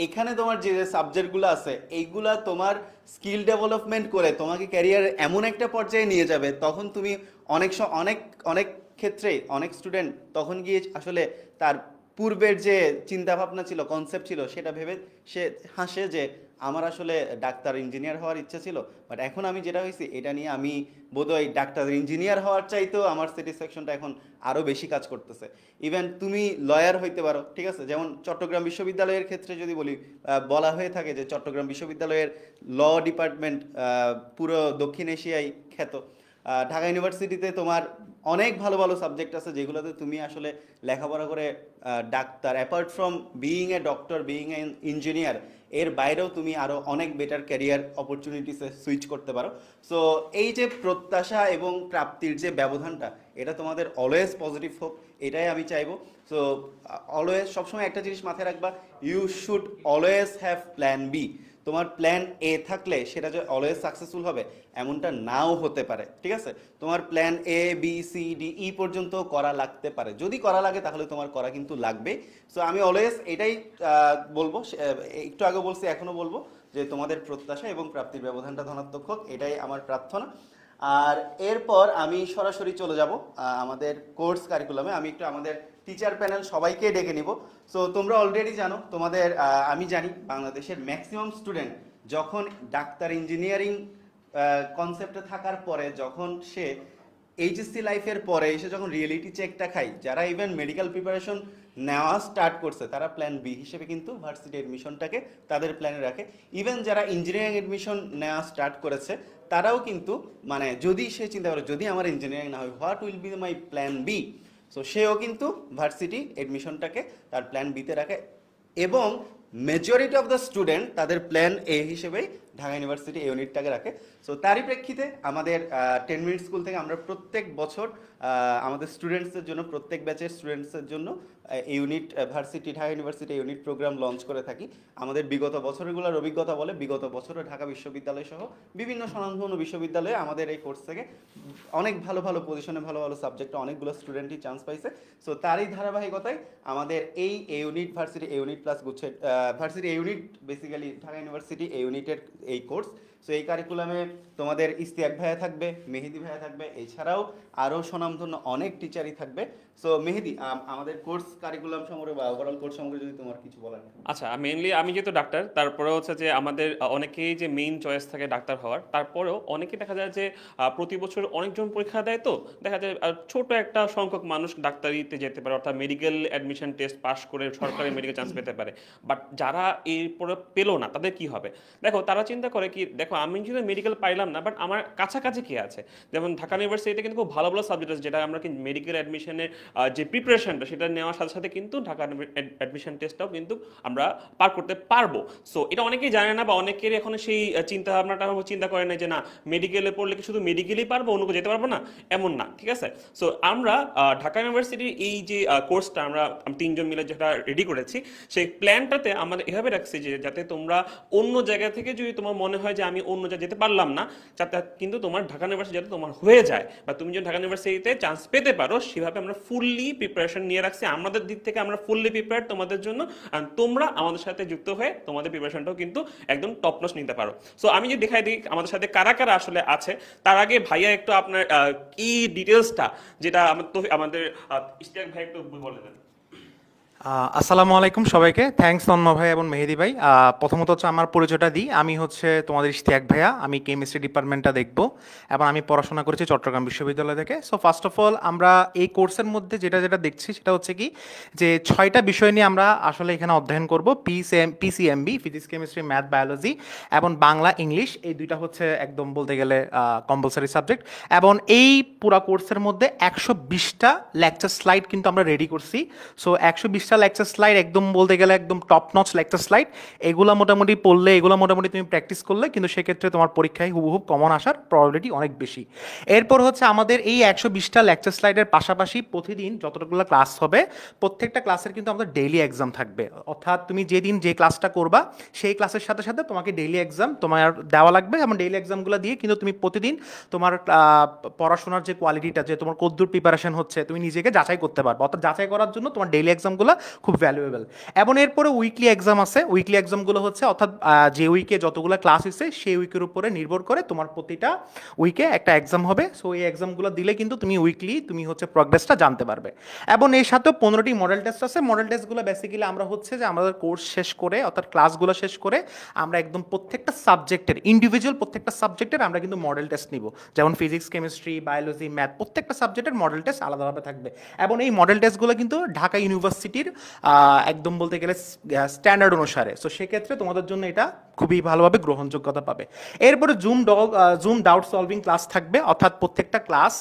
এখানে তোমার যে সাবজেক্টগুলো আছে এইগুলা তোমার স্কিল ডেভেলপমেন্ট করে তোমাকে ক্যারিয়ার এমন একটা পর্যায়ে নিয়ে যাবে, তখন তুমি অনেক ক্ষেত্রে অনেক স্টুডেন্ট তখন গিয়ে আসলে তার পূর্বের যে চিন্তা ভাবনা ছিল, কনসেপ্ট ছিল, সেটা ভেবে সে হাসে যে আমার আসলে ডাক্তার ইঞ্জিনিয়ার হওয়ার ইচ্ছা ছিল, বাট এখন আমি যেটা হয়েছি এটা নিয়ে আমি বোধহয় ডাক্তার ইঞ্জিনিয়ার হওয়ার চাইতেও আমার স্যাটিসফ্যাকশনটা এখন আরও বেশি কাজ করতেছে। ইভেন তুমি লয়ার হইতে পারো, ঠিক আছে, যেমন চট্টগ্রাম বিশ্ববিদ্যালয়ের ক্ষেত্রে যদি বলি, বলা হয়ে থাকে যে চট্টগ্রাম বিশ্ববিদ্যালয়ের ল ডিপার্টমেন্ট পুরো দক্ষিণ এশিয়ায় খ্যাত। ঢাকা ইউনিভার্সিটিতে তোমার অনেক ভালো ভালো সাবজেক্ট আছে যেগুলোতে তুমি আসলে লেখাপড়া করে doctor, apart from being a doctor, being a engineer, এর বাইরেও তুমি আরও অনেক বেটার ক্যারিয়ার অপরচুনিটিসে সুইচ করতে পারো। সো এই যে প্রত্যাশা এবং প্রাপ্তির যে ব্যবধানটা, এটা তোমাদের অলওয়েজ পজিটিভ হোক, এটাই আমি চাইবো। সো অলওয়েজ সবসময় একটা জিনিস মাথায় রাখবা, you should always have plan B. তোমার প্ল্যান এ থাকলে সেটা যে অলওয়েজ সাকসেসফুল হবে এমনটা নাও হতে পারে, ঠিক আছে? তোমার plan A B C D E পর্যন্ত করা লাগতে পারে, যদি করা লাগে তাহলে তোমার করা কিন্তু লাগবে। সো আমি অলওয়েজ এটাই বলবো, একটু আগে বলছি এখনো বলবো যে তোমাদের প্রত্যাশা এবং প্রাপ্তির ব্যবধানটা ধনাত্মক হোক, এটাই আমার প্রার্থনা। আর এরপর আমি সরাসরি চলে যাব আমাদের কোর্স কারিকুলামে। আমি একটু আমাদের টিচার প্যানেল সবাইকে ডেকে নিব। সো তোমরা অলরেডি জানো, তোমাদের আমি জানি বাংলাদেশের ম্যাক্সিমাম স্টুডেন্ট যখন ডাক্তার ইঞ্জিনিয়ারিং কনসেপ্টে থাকার পরে, যখন সে এইচএসসি লাইফের পরে এসে যখন রিয়েলিটি চেকটা খাই, যারা ইভেন মেডিকেল প্রিপারেশন নেওয়া স্টার্ট করছে তারা প্ল্যান বি হিসেবে কিন্তু ভার্সিটি এডমিশনটাকে তাদের প্ল্যানে রাখে। ইভেন যারা ইঞ্জিনিয়ারিং এডমিশন নেওয়া স্টার্ট করেছে তারাও কিন্তু মানে যদি সে চিন্তা করে যদি আমার ইঞ্জিনিয়ারিং না হয়, what will be my plan B, so সেও কিন্তু ভার্সিটি এডমিশনটাকে তার প্ল্যান বিতে রাখে। এবং মেজরিটি অফ দ্য স্টুডেন্ট তাদের প্ল্যান এ হিসেবেই ঢাকা ইউনিভার্সিটি এই ইউনিটটাকে রাখে। সো তারই প্রেক্ষিতে আমাদের 10 মিনিট স্কুল থেকে আমরা প্রত্যেক বছর আমাদের স্টুডেন্টসদের জন্য, প্রত্যেক ব্যাচের স্টুডেন্টসদের জন্য unit varsity, Dhaka university unit programme launch করে থাকি। আমাদের বিগত বছরগুলোর অভিজ্ঞতা বলে বিগত বছরে ঢাকা বিশ্ববিদ্যালয় সহ বিভিন্ন স্বনামধন্য বিশ্ববিদ্যালয়ে আমাদের এই কোর্স থেকে অনেক ভালো ভালো পজিশনে, ভালো ভালো সাবজেক্টে অনেকগুলো স্টুডেন্টই চান্স পাইছে। সো তারই ধারাবাহিকতায় আমাদের এই ইউনিট ভার্সিটি ইউনিট প্লাস গুচ্ছে varsity unit, basically Dhaka university এই ইউনিটের এই কোর্স। সো এই কারিকুলামে তোমাদের ইস্তিয়াক ভাইয়া থাকবে, মেহেদি ভাইয়া থাকবে, এছাড়াও আরও স্বনামধন্য অনেক টিচারই থাকবে। সো মেহেদি, আমাদের কোর্স কারিকুলাম সম্পর্কে বা ওভারঅল কোর্স সম্পর্কে যদি তোমার কিছু বলার। আচ্ছা, মেইনলি আমি যেহেতু ডাক্তার, তারপরে হচ্ছে যে আমাদের অনেকেই যে মেইন চয়েস থাকে ডাক্তার হওয়ার, তারপরেও অনেকে দেখা যায় যে প্রতি বছর অনেকজন পরীক্ষা দেয়, তো দেখা যায় ছোট একটা সংখ্যক মানুষ ডাক্তারিতে যেতে পারে, অর্থাৎ মেডিকেল অ্যাডমিশন টেস্ট পাস করে সরকারি মেডিকেল চান্স পেতে পারে। বাট যারা এরপরে পেলো না তাদের কি হবে? দেখো, তারা চিন্তা করে কি, দেখো আমি যদি মেডিকেল পাইলাম না, বাট আমার কাছাকাছি কে আছে? যেমন ঢাকা ইউনিভার্সিটিতে কিন্তু খুব ভালো ভালো সাবজেক্ট আছে, যেটা আমরা কিন্তু মেডিকেল অ্যাডমিশনের যে প্রিপারেশনটা সেটা নেওয়ার সাথে সাথে কিন্তু ঢাকা অ্যাডমিশন টেস্টটাও কিন্তু আমরা পার করতে পারবো। সো এটা অনেকেই জানে না, বা অনেকেরই এখন সেই চিন্তা ভাবনাটা চিন্তা করে না যে না, মেডিকেলে পড়লে কি শুধু মেডিকেলই পারবো, অন্য যেতে পারবো না, এমন না, ঠিক আছে? সো আমরা ঢাকা ইউনিভার্সিটির এই যে কোর্সটা আমরা 3 জন মিলে যেটা রেডি করেছি, সেই প্ল্যানটাতে আমাদের এভাবে রাখছি যে যাতে তোমরা অন্য জায়গা থেকে যদি তোমার মনে হয় যে আমি অন্য জায়গায় যেতে পারলাম না, যাতে কিন্তু তোমার ঢাকা ইউনিভার্সিটি যাতে তোমার হয়ে যায়, বা তুমি যদি ঢাকা ইউনিভার্সিটিতে চান্স পেতে পারো, সেভাবে আমরা ফুললি প্রিপারেশন নিয়ে রাখছি। আমাদের দিক থেকে আমরা ফুললি প্রিপেয়ার্ড তোমাদের জন্য, আর তোমরা আমাদের সাথে যুক্ত হয়ে তোমাদের প্রিপারেশনটাও কিন্তু একদম টপ নচ নিতে পারো। সো আমি যদি দেখাই দিই আমাদের সাথে কারা কারা আসলে আছে, তার আগে ভাইয়া একটু আপনার কি ডিটেলসটা, যেটা আমাদের ইশতিয়াক ভাই একটু বলে দেন। আসসালামু আলাইকুম সবাইকে। থ্যাঙ্কস তন্ম ভাই এবং মেহেদি ভাই। প্রথমত হচ্ছে আমার পরিচয়টা দিই, আমি হচ্ছে তোমাদের ইশতিয়াক ভাইয়া, আমি কেমিস্ট্রি ডিপার্টমেন্টটা দেখব এবং আমি পড়াশোনা করেছি চট্টগ্রাম বিশ্ববিদ্যালয় থেকে। সো ফার্স্ট অফ অল আমরা এই কোর্সের মধ্যে যেটা দেখছি সেটা হচ্ছে কি, যে 6টা বিষয় নিয়ে আমরা আসলে এখানে অধ্যয়ন করব। PCMB, physics chemistry math biology, এবং বাংলা ইংলিশ, এই দুইটা হচ্ছে একদম বলতে গেলে কম্পালসারি সাবজেক্ট। এবং এই পুরো কোর্সের মধ্যে 120টা লেকচার স্লাইড কিন্তু আমরা রেডি করছি। সো 120টা লেকচার স্লাইড একদম বলতে গেলে একদম টপ নচ লেকচার স্লাইড। এগুলো মোটামুটি পড়লে, এগুলো মোটামুটি তুমি প্র্যাকটিস করলে কিন্তু সেক্ষেত্রে তোমার পরীক্ষায় হুবহুব কমন আসার প্রবাবিলিটি অনেক বেশি। এরপর হচ্ছে আমাদের এই 120টা লেকচার স্লাইডের পাশাপাশি প্রতিদিন যতটুকুলো ক্লাস হবে, প্রত্যেকটা ক্লাসের কিন্তু আমাদের ডেইলি এক্সাম থাকবে। অর্থাৎ তুমি যেদিন যে ক্লাসটা করবা সেই ক্লাসের সাথে সাথে তোমাকে ডেইলি এক্সাম তোমার দেওয়া লাগবে, এবং ডেইলি এক্সামগুলো দিয়ে কিন্তু তুমি প্রতিদিন তোমার পড়াশোনার যে কোয়ালিটিটা, যে তোমার কদ্দূর প্রিপারেশন হচ্ছে, তুমি নিজেকে যাচাই করতে পারবে। অর্থাৎ যাচাই করার জন্য তোমার ডেইলি এক্সামগুলো খুব ভ্যালুয়েবল। এবং এরপরে উইকলি এক্সাম আছে। উইকলি এক্সামগুলো হচ্ছে অর্থাৎ যে উইকে যতগুলো ক্লাস হয়েছে সেই উইকের উপরে নির্ভর করে তোমার প্রতিটা উইকে একটা এক্সাম হবে। সো এই এক্সামগুলো দিলে কিন্তু তুমি উইকলি তুমি হচ্ছে প্রোগ্রেসটা জানতে পারবে। এবং এর সাথেও 15টি মডেল টেস্ট আছে। মডেল টেস্টগুলো বেসিক্যালি আমরা হচ্ছে যে আমাদের কোর্স শেষ করে, অর্থাৎ ক্লাসগুলো শেষ করে আমরা একদম প্রত্যেকটা সাবজেক্টের ইন্ডিভিজুয়াল প্রত্যেকটা সাবজেক্টের আমরা কিন্তু মডেল টেস্ট নিব। যেমন ফিজিক্স কেমিস্ট্রি বায়োলজি ম্যাথ, প্রত্যেকটা সাবজেক্টের মডেল টেস্ট আলাদাভাবে থাকবে। এবং এই মডেল টেস্টগুলো কিন্তু ঢাকা ইউনিভার্সিটির একদম বলতে গেলে স্ট্যান্ডার্ড অনুসারে। সো সেক্ষেত্রে তোমাদের জন্য এটা খুবই ভালোভাবে গ্রহণযোগ্যতা পাবে। এরপরে জুম ডাউট সলভিং ক্লাস থাকবে, অর্থাৎ প্রত্যেকটা ক্লাস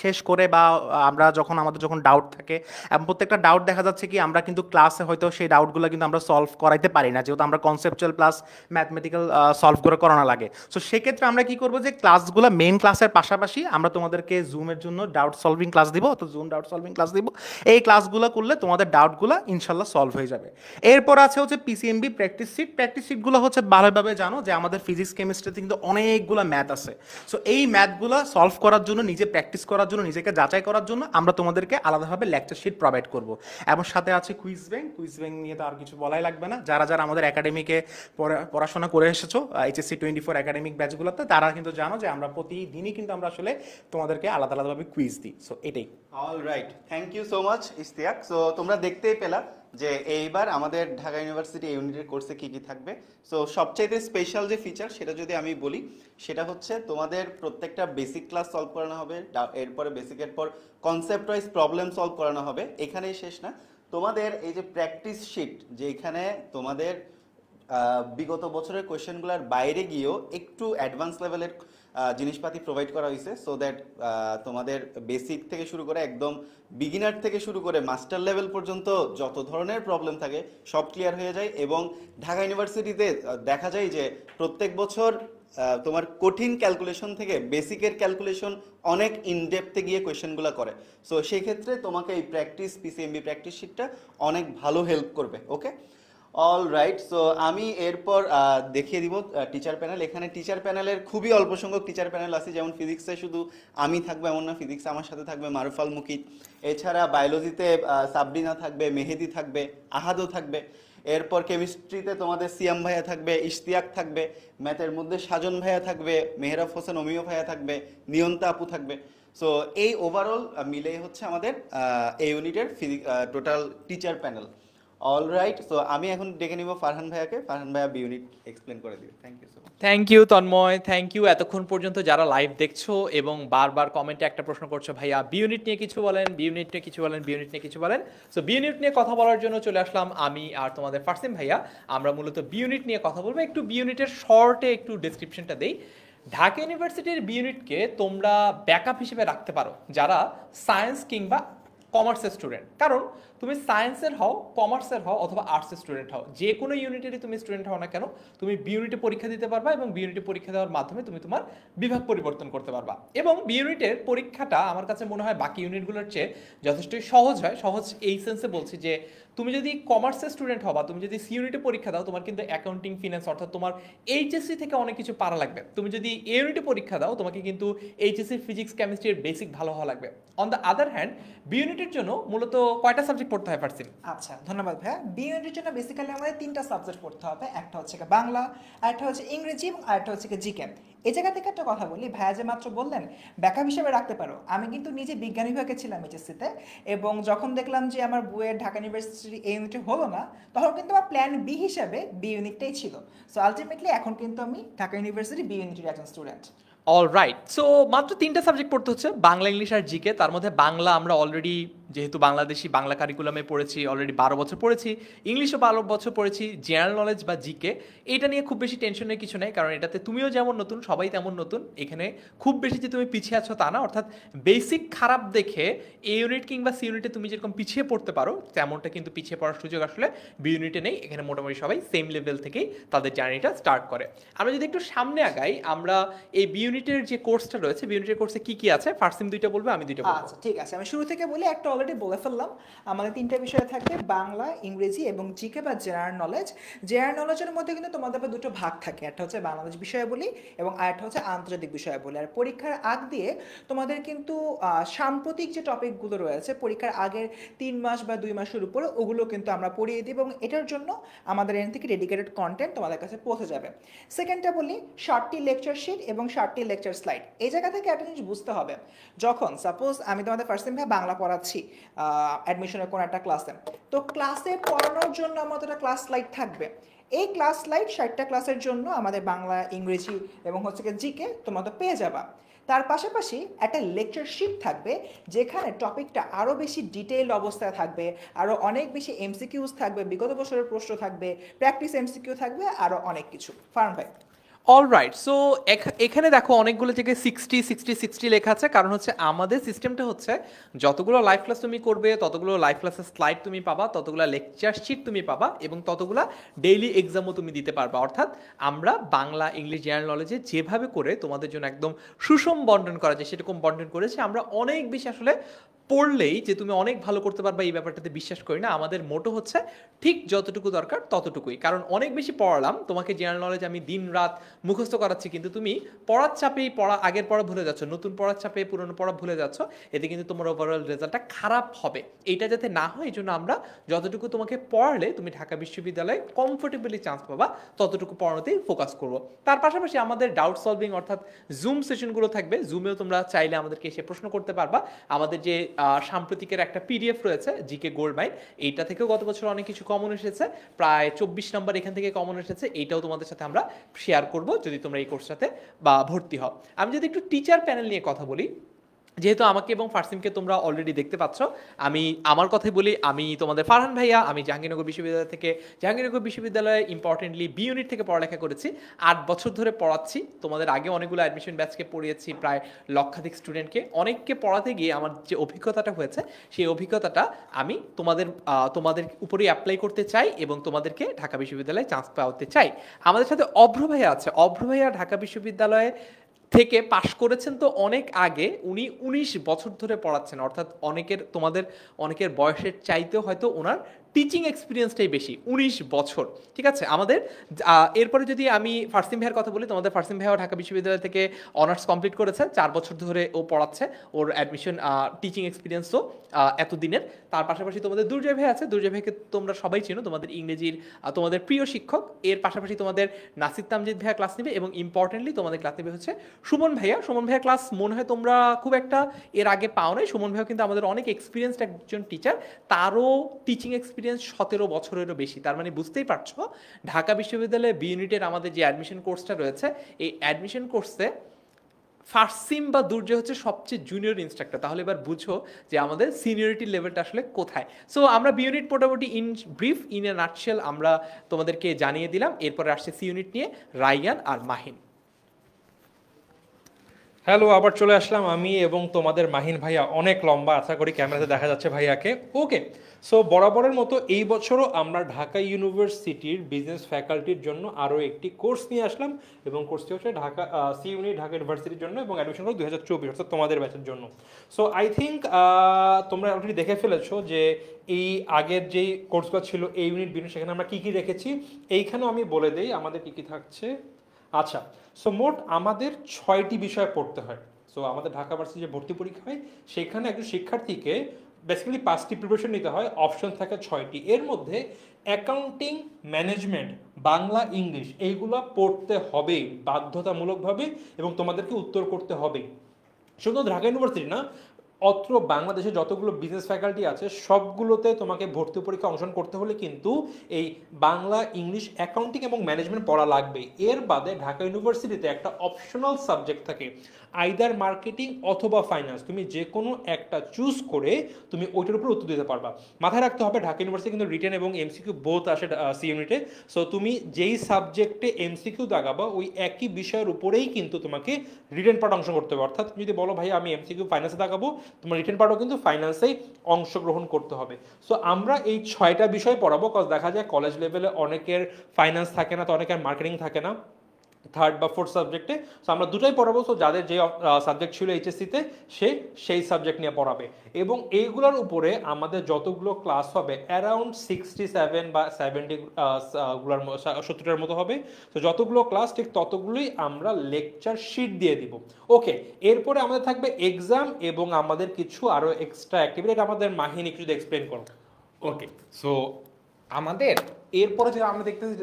শেষ করে বা আমরা আমাদের যখন ডাউট থাকে, এবং প্রত্যেকটা ডাউট দেখা যাচ্ছে কি আমরা কিন্তু ক্লাসে হয়তো সেই ডাউটগুলো কিন্তু আমরা সলভ করাইতে পারি না, যেহেতু আমরা কনসেপচুয়াল প্লাস ম্যাথমেটিক্যাল সলভ করে করানো লাগে। সো সেক্ষেত্রে আমরা কি করবো যে ক্লাসগুলো মেইন ক্লাসের পাশাপাশি আমরা তোমাদেরকে জুমের জন্য ডাউট সলভিং ক্লাস দিব, অর্থাৎ জুম ডাউট সলভিং ক্লাস দিব। এই ক্লাসগুলো করলে তোমাদের ডাউটগুলো ইনশাল্লাহ সলভ হয়ে যাবে। এরপর আছে হচ্ছে পিসিএমবি প্র্যাকটিস শিট। প্র্যাকটিস শিটগুলো হচ্ছে ভালোভাবে জানো যে আমাদের ফিজিক্স কেমিস্ট্রিতে কিন্তু অনেকগুলো ম্যাথ আছে। সো এই ম্যাথগুলো সলভ করার জন্য, নিজে প্র্যাকটিস করার জন্য, নিজেকে যাচাই করার জন্য আমরা তোমাদেরকে আলাদাভাবে লেকচার শিট প্রোভাইড করব। এবং সাথে আছে কুইজ ব্যাংক। কুইজ ব্যাংক নিয়ে তো আর কিছু বলাই লাগবে না, যারা যারা আমাদের একাডেমিকে পড়াশোনা করে এসেছো HSC 24 একাডেমিক ব্যাচগুলোতে, তারা কিন্তু জানো যে আমরা প্রতিদিনই কিন্তু আমরা আসলে তোমাদেরকে আলাদা আলাদাভাবে কুইজ দিই। সো এটাই। Alright, thank you so much Ishtiaq. So তোমরা দেখতেই পেলা যে এইবার আমাদের ঢাকা ইউনিভার্সিটি ইউনিটের কোর্সে কি কি থাকবে। সো সবচাইতে স্পেশাল যে ফিচার সেটা যদি আমি বলি, সেটা হচ্ছে তোমাদের প্রত্যেকটা বেসিক ক্লাস সলভ করানো হবে, এরপরে বেসিকের পর কনসেপ্ট ওয়াইজ প্রবলেম সলভ করানো হবে। এখানেই শেষ না, তোমাদের এই যে প্র্যাকটিস শিট, যেখানে তোমাদের বিগত বছরের কোয়েশ্চেনগুলোর বাইরে গিয়েও একটু অ্যাডভান্স লেভেলের জিনিসপাতি প্রোভাইড করা হয়েছে, সো দ্যাট তোমাদের বেসিক থেকে শুরু করে একদম বিগিনার থেকে শুরু করে মাস্টার লেভেল পর্যন্ত যত ধরনের প্রবলেম থাকে সব ক্লিয়ার হয়ে যায়। এবং ঢাকা ইউনিভার্সিটিতে দেখা যায় যে প্রত্যেক বছর তোমার কঠিন ক্যালকুলেশন থেকে বেসিকের ক্যালকুলেশন অনেক ইনডেপথে গিয়ে কোয়েশ্চেনগুলো করে। সো সেই ক্ষেত্রে তোমাকে এই পিসিএমবি প্র্যাকটিস শিটটা অনেক ভালো হেল্প করবে। ওকে, অল রাইট। সো আমি এরপর দেখিয়ে দিব টিচার প্যানেল। এখানে টিচার প্যানেলের খুবই অল্প সংখ্যক টিচার প্যানেল আছে, যেমন ফিজিক্সে শুধু আমি থাকবো এমন না, ফিজিক্সে আমার সাথে থাকবে মারুফাল মুকিত, এছাড়া বায়োলজিতে সাবরিনা থাকবে, মেহেদি থাকবে, আহাদও থাকবে। এরপর কেমিস্ট্রিতে তোমাদের সিয়াম ভাইয়া থাকবে, ইশতিয়াক থাকবে, ম্যাথের মধ্যে সাজন ভাইয়া থাকবে, মেহরাব হোসেন অমিয় ভাইয়া থাকবে, নিয়ন্তা আপু থাকবে। সো এই ওভারঅল মিলেই হচ্ছে আমাদের এই ইউনিটের total teacher panel. All right. So আমি এখন ডেকে নিব ফারহান ভাইয়াকে। ফারহান ভাইয়া বি ইউনিট এক্সপ্লেন করে দিবে। Thank you so much. Thank you Tanmoy, thank you এতক্ষণ পর্যন্ত যারা লাইভ দেখছো এবং বারবার কমেন্টে একটা প্রশ্ন করছো, ভাইয়া বি ইউনিট নিয়ে কিছু বলেন, বি ইউনিট নিয়ে কিছু বলেন, বি ইউনিট নিয়ে কিছু বলেন। সো বি ইউনিট নিয়ে কথা বলার জন্য চলে আসলাম আমি আর তোমাদের ফারসিম ভাইয়া। আমরা মূলত বি ইউনিট নিয়ে কথা বলবো। একটু বি ইউনিটের শর্টে একটু ডেসক্রিপশনটা দেই। ঢাকা ইউনিভার্সিটির বি ইউনিটকে তোমরা ব্যাকআপ হিসেবে রাখতে পারো যারা সায়েন্স কিংবা কমার্সের স্টুডেন্ট। কারণ তুমি সায়েন্সের হও, কমার্সের হও অথবা আর্টসের স্টুডেন্ট হও, যে কোনো ইউনিটেরই তুমি স্টুডেন্ট হও না কেন, তুমি বি ইউনিটে পরীক্ষা দিতে পারবা এবং বি ইউনিটে পরীক্ষা দেওয়ার মাধ্যমে তুমি তোমার বিভাগ পরিবর্তন করতে পারবা। এবং বি ইউনিটের পরীক্ষাটা আমার কাছে মনে হয় বাকি ইউনিটগুলোর চেয়ে যথেষ্টই সহজ হয়। সহজ এই সেন্সে বলছি যে তুমি যদি কমার্সের স্টুডেন্ট হবা, তুমি যদি সি ইউনিটে পরীক্ষা দাও, তোমার কিন্তু অ্যাকাউন্টিং, ফিনান্স অর্থাৎ তোমার এইচএসসি থেকে অনেক কিছু পারা লাগবে। তুমি যদি এ ইউনিটে পরীক্ষা দাও, তোমাকে কিন্তু এইচএসসি ফিজিক্স কেমিস্ট্রির বেসিক ভালো হওয়া লাগবে। On the other hand B ইউনিটের জন্য মূলত কয়টা সাবজেক্ট পড়তে হয় ফারসিম? আচ্ছা, ধন্যবাদ ভাইয়া। বি ইউনিটের জন্য বেসিক্যালি আমাদের 3টা সাবজেক্ট পড়তে হবে। একটা হচ্ছে বাংলা, আরেকটা হচ্ছে ইংরেজি এবং আরেকটা হচ্ছে জিকে। এই জায়গা থেকে একটা কথা বলি, ভাইয়া যে মাত্র বললেন ব্যাকআপ হিসেবে রাখতে পারো, আমি কিন্তু নিজে বিজ্ঞান বিভাগে ছিলাম এইচএসসিতে, এবং যখন দেখলাম যে আমার বইয়ের ঢাকা ইউনিভার্সিটি এই ইউনিটে হলো না, তখন কিন্তু আমার প্ল্যান বি হিসাবে বি ইউনিটটাই ছিল। সো আলটিমেটলি এখন কিন্তু আমি ঢাকা ইউনিভার্সিটি বি ইউনিটের একজন স্টুডেন্ট। All right. সো মাত্র 3টা সাবজেক্ট পড়তে হচ্ছে, বাংলা, ইংলিশ আর জিকে। তার মধ্যে বাংলা আমরা অলরেডি যেহেতু বাংলাদেশি বাংলা কারিকুলামে পড়েছি, অলরেডি 12 বছর পড়েছি, ইংলিশও 12 বছর পড়েছি। জেনারেল নলেজ বা জিকে এটা নিয়ে খুব বেশি টেনশনের কিছু নেই, কারণ এটাতে তুমিও যেমন নতুন, সবাই তেমন নতুন। এখানে খুব বেশি যে তুমি পিছিয়ে আছো তা না, অর্থাৎ বেসিক খারাপ দেখে এ ইউনিট কিংবা সি ইউনিটে তুমি যেরকম পিছিয়ে পড়তে পারো, তেমনটা কিন্তু পিছিয়ে পড়ার সুযোগ আসলে বি ইউনিটে নেই। এখানে মোটামুটি সবাই সেম লেভেল থেকেই তাদের জার্নিটা স্টার্ট করে। আমরা যদি একটু সামনে আগাই, আমরা এই বি ইউনিটের যে কোর্সটা রয়েছে, বি ইউনিটের কোর্সে কি কি আছে, ফারসিম 2টা বলবে, আমি 2টা বলবো। আচ্ছা ঠিক আছে, আমি শুরু থেকে বলি। একটা অলরেডি বলে ফেললাম, আমাদের 3টা বিষয় থাকবে, বাংলা, ইংরেজি এবং জিকে বা জেনারেল নলেজ। জেনারেল নলেজের মধ্যে কিন্তু তোমাদের 2টো ভাগ থাকে, একটা হচ্ছে বাংলাদেশ বিষয়াবলী এবং আরেকটা হচ্ছে আন্তর্জাতিক বিষয়াবলী। আর পরীক্ষার আগ দিয়ে তোমাদের কিন্তু সাম্প্রতিক যে টপিকগুলো রয়েছে পরীক্ষার আগের 3 মাস বা 2 মাসের উপরে, ওগুলো কিন্তু আমরা পড়িয়ে দিই এবং এটার জন্য আমাদের এখান থেকে ডেডিকেটেড কন্টেন্ট তোমাদের কাছে পৌঁছে যাবে। সেকেন্ডটা বলি, 7টি লেকচার শিট এবং 7টি লেকচার স্লাইড। এই জায়গা থেকে একটা জিনিস বুঝতে হবে, যখন সাপোজ আমি তোমাদের ফারসিম ভাই বাংলা পড়াচ্ছি অ্যাডমিশনের কোনো একটা ক্লাসে, তো ক্লাসে পড়ানোর জন্য আমাদের একটা ক্লাস স্লাইড থাকবে। এই ক্লাস স্লাইড 60টা ক্লাসের জন্য আমাদের বাংলা, ইংরেজি এবং হচ্ছে জিকে তোমরা তো পেয়ে যাবা। তার পাশাপাশি একটা লেকচার শিট থাকবে যেখানে টপিকটা আরও বেশি ডিটেইলড অবস্থায় থাকবে, আরও অনেক বেশি এমসিকিউজ থাকবে, বিগত বছরের প্রশ্ন থাকবে, প্র্যাকটিস এমসিকিউ থাকবে, আরও অনেক কিছু। ফারহান ভাই। অলরাইট, সো এখানে দেখো অনেকগুলো জায়গায় 60 লেখা আছে, কারণ হচ্ছে আমাদের সিস্টেমটা হচ্ছে যতগুলো লাইভ ক্লাস তুমি করবে ততগুলো লাইভ ক্লাসের স্লাইড তুমি পাবা, ততগুলো লেকচার শিট তুমি পাবা এবং ততগুলো ডেইলি এক্সামও তুমি দিতে পারবা। অর্থাৎ আমরা বাংলা, ইংলিশ, জেনারেল নলেজে যেভাবে করে তোমাদের জন্য একদম সুষম বন্টন করা যায় সেরকম বন্টন করেছি আমরা। অনেক বেশি আসলে পড়লেই যে তুমি অনেক ভালো করতে পারবা এই ব্যাপারটাতে বিশ্বাস করি না। আমাদের মোটো হচ্ছে ঠিক যতটুকু দরকার ততটুকুই, কারণ অনেক বেশি পড়ালাম তোমাকে জেনারেল নলেজ, আমি দিন রাত মুখস্থ করাচ্ছি, কিন্তু তুমি পড়ার চাপেই আগের পড়া ভুলে যাচ্ছ, নতুন পড়ার চাপে পুরনো পড়া ভুলে যাচ্ছ, এতে কিন্তু তোমার ওভারঅল রেজাল্টটা খারাপ হবে। এইটা যাতে না হয় এই জন্য আমরা যতটুকু তোমাকে পড়ালে তুমি ঢাকা বিশ্ববিদ্যালয়ে কমফোর্টেবলি চান্স পাবা ততটুকু পড়ানোতেই ফোকাস করবো। তার পাশাপাশি আমাদের ডাউট সলভিং অর্থাৎ জুম সেশনগুলো থাকবে, জুমেও তোমরা চাইলে আমাদেরকে এসে প্রশ্ন করতে পারবা। আমাদের যে সাম্প্রতিকের একটা পিডিএফ রয়েছে জিকে গোল্ড মাইন, এইটা থেকেও গত বছর অনেক কিছু কমন এসেছে, প্রায় 24 নম্বর এখান থেকে কমন এসেছে, এইটাও তোমাদের সাথে আমরা শেয়ার করব যদি তোমরা এই কোর্সটাতে বা ভর্তি হও। আমি যদি একটু টিচার প্যানেল নিয়ে কথা বলি, যেহেতু আমাকে এবং ফারসিমকে তোমরা অলরেডি দেখতে পাচ্ছ, আমি আমার কথাই বলি। আমি তোমাদের ফারহান ভাইয়া, আমি জাহাঙ্গীরনগর বিশ্ববিদ্যালয়ে ইম্পর্টেন্টলি বি ইউনিট থেকে পড়ালেখা করেছি, 8 বছর ধরে পড়াচ্ছি। তোমাদের আগে অনেকগুলো অ্যাডমিশন ব্যাচকে পড়িয়েছি, প্রায় লক্ষাধিক স্টুডেন্টকে। অনেককে পড়াতে গিয়ে আমার যে অভিজ্ঞতাটা হয়েছে সেই অভিজ্ঞতাটা আমি তোমাদের উপরেই অ্যাপ্লাই করতে চাই এবং তোমাদেরকে ঢাকা বিশ্ববিদ্যালয়ে চান্স পাওয়াতে চাই। আমাদের সাথে অভ্র ভাইয়া আছে। অভ্র ভাইয়া ঢাকা বিশ্ববিদ্যালয়ে থেকে পাশ করেছেন তো অনেক আগে, উনি 19 বছর ধরে পড়াচ্ছেন, অর্থাৎ তোমাদের অনেকের বয়সের চাইতেও হয়তো ওনার টিচিং এক্সপিরিয়েন্সটাই বেশি, 19 বছর। ঠিক আছে, আমাদের এরপরে যদি আমি ফারসিম ভাইয়ের কথা বলি, তোমাদের ফারসিম ভাইয়াও ঢাকা বিশ্ববিদ্যালয় থেকে অনার্স কমপ্লিট করেছে, 4 বছর ধরে ও পড়াচ্ছে, ওর অ্যাডমিশন টিচিং এক্সপিরিয়েন্সও এতদিনের। তার পাশাপাশি তোমাদের দুর্জয় ভাই আছে। দুর্জয় ভাইকে তোমরা সবাই চিনো, তোমাদের ইংরেজির তোমাদের প্রিয় শিক্ষক। এর পাশাপাশি তোমাদের নাসির তামজিদ ভাইয়া ক্লাস নেবে এবং ইম্পর্টেন্টলি তোমাদের ক্লাস নেবে হচ্ছে সুমন ভাইয়া। সুমন ভাইয়া ক্লাস মনে হয় তোমরা খুব একটা এর আগে পাও নাই। সুমন ভাইয়া কিন্তু আমাদের অনেক এক্সপিরিয়েন্সড একজন টিচার, তারও টিচিং এক্সপিরিয়েন্স 17 বছরেরও বেশি। তার মানে বুঝতেই পারছো ঢাকা বিশ্ববিদ্যালয়ে বি ইউনিটের আমাদের যে অ্যাডমিশন কোর্সটা রয়েছে, এই অ্যাডমিশন কোর্সে ফারসিম বা দুর্জয় হচ্ছে সবচেয়ে জুনিয়র ইনস্ট্রাক্টর। তাহলে এবার বুঝো যে আমাদের সিনিয়রিটি লেভেলটা আসলে কোথায়। সো আমরা বি ইউনিট মোটামুটি in brief, in a nutshell আমরা তোমাদেরকে জানিয়ে দিলাম। এরপরে আসছে সি ইউনিট নিয়ে রাইয়ান আর মাহিন। হ্যালো, আবার চলে আসলাম আমি এবং তোমাদের মাহিন ভাইয়া। অনেক লম্বা, আশা করি ক্যামেরাতে দেখা যাচ্ছে ভাইয়াকে। ওকে, সো বরাবরের মতো এই বছরও আমরা ঢাকা ইউনিভার্সিটির বিজনেস ফ্যাকাল্টির জন্য আরও একটি কোর্স নিয়ে আসলাম এবং কোর্সটি হচ্ছে ঢাকা সি ইউনিট ঢাকা ইউনিভার্সিটির জন্য এবং অ্যাডমিশন হলো 2024, অর্থাৎ তোমাদের ব্যাচের জন্য। সো আই থিঙ্ক তোমরা অলরেডি দেখে ফেলেছো যে এই আগের যেই কোর্সগুলো ছিল এই ইউনিট বিউনিট, সেখানে আমরা কী কী রেখেছি। এইখানেও আমি বলে দেই আমাদের কী কী থাকছে। আচ্ছা, সো মোট আমাদের 6টি বিষয় পড়তে হয়। সো আমাদের ঢাকা ভার্সিটি যে ভর্তি পরীক্ষা হয় সেখানে একজন শিক্ষার্থীকে বেসিক্যালি 5টি প্রিপারেশন নিতে হয়, অপশন থাকে 6টি। এর মধ্যে অ্যাকাউন্টিং, ম্যানেজমেন্ট, বাংলা, ইংলিশ এইগুলো পড়তে হবে বাধ্যতামূলকভাবে এবং তোমাদেরকে উত্তর করতে হবে। শুধু ঢাকা ইউনিভার্সিটি না, অত্র বাংলাদেশে যতগুলো বিজনেস ফ্যাকাল্টি আছে সবগুলোতে তোমাকে ভর্তি পরীক্ষা অংশগ্রহণ করতে হলে কিন্তু এই বাংলা, ইংলিশ, অ্যাকাউন্টিং এবং ম্যানেজমেন্ট পড়া লাগবে। এর বাদে ঢাকা ইউনিভার্সিটিতে একটা অপশনাল সাবজেক্ট থাকে, আইদার মার্কেটিং অথবা ফাইন্যান্স। তুমি যে কোনো একটা চুজ করে তুমি ওইটার উপর উত্তর দিতে পারবা। মাথায় রাখতে হবে ঢাকা ইউনিভার্সিটি কিন্তু রিটেন এবং এমসিকিউ বোথ আসে সি ইউনিটে। সো তুমি যেই সাবজেক্টে এমসিকিউ দাগাবা ওই একই বিষয়ের উপরেই কিন্তু তোমাকে রিটেন পার্ট অংশগ্রহণ করতে হবে। অর্থাৎ তুমি যদি বলো ভাই আমি এমসিকিউ ফাইন্যান্সে দাগাবো, তোমার রিটেন পার্টও কিন্তু ফাইন্যান্সেই অংশগ্রহণ করতে হবে। সো আমরা এই 6টা বিষয় পড়াবো, কজ দেখা যায় কলেজ লেভেলে অনেকের ফাইন্যান্স থাকে না, তো অনেকের মার্কেটিং থাকে না, 3rd বা 4th সাবজেক্টে। সো আমরা দুটোই পড়াবো। সো যাদের যে সাবজেক্ট ছিল এইচএসসিতে সেই সাবজেক্ট নিয়ে পড়াবে এবং এইগুলোর উপরে আমাদের যতগুলো ক্লাস হবে অ্যারাউন্ড 67 বা 70 গুলোর 70টার মতো হবে। তো যতগুলো ক্লাস ঠিক ততগুলোই আমরা লেকচার শিট দিয়ে দিব। ওকে, এরপরে আমাদের থাকবে এক্সাম এবং আমাদের কিছু আরও এক্সট্রা অ্যাক্টিভিটি। আমাদের মাহিনী একটু যদি এক্সপ্লেন করো। ওকে, সো আমাদের এরপরে যে আমরা দেখতেছি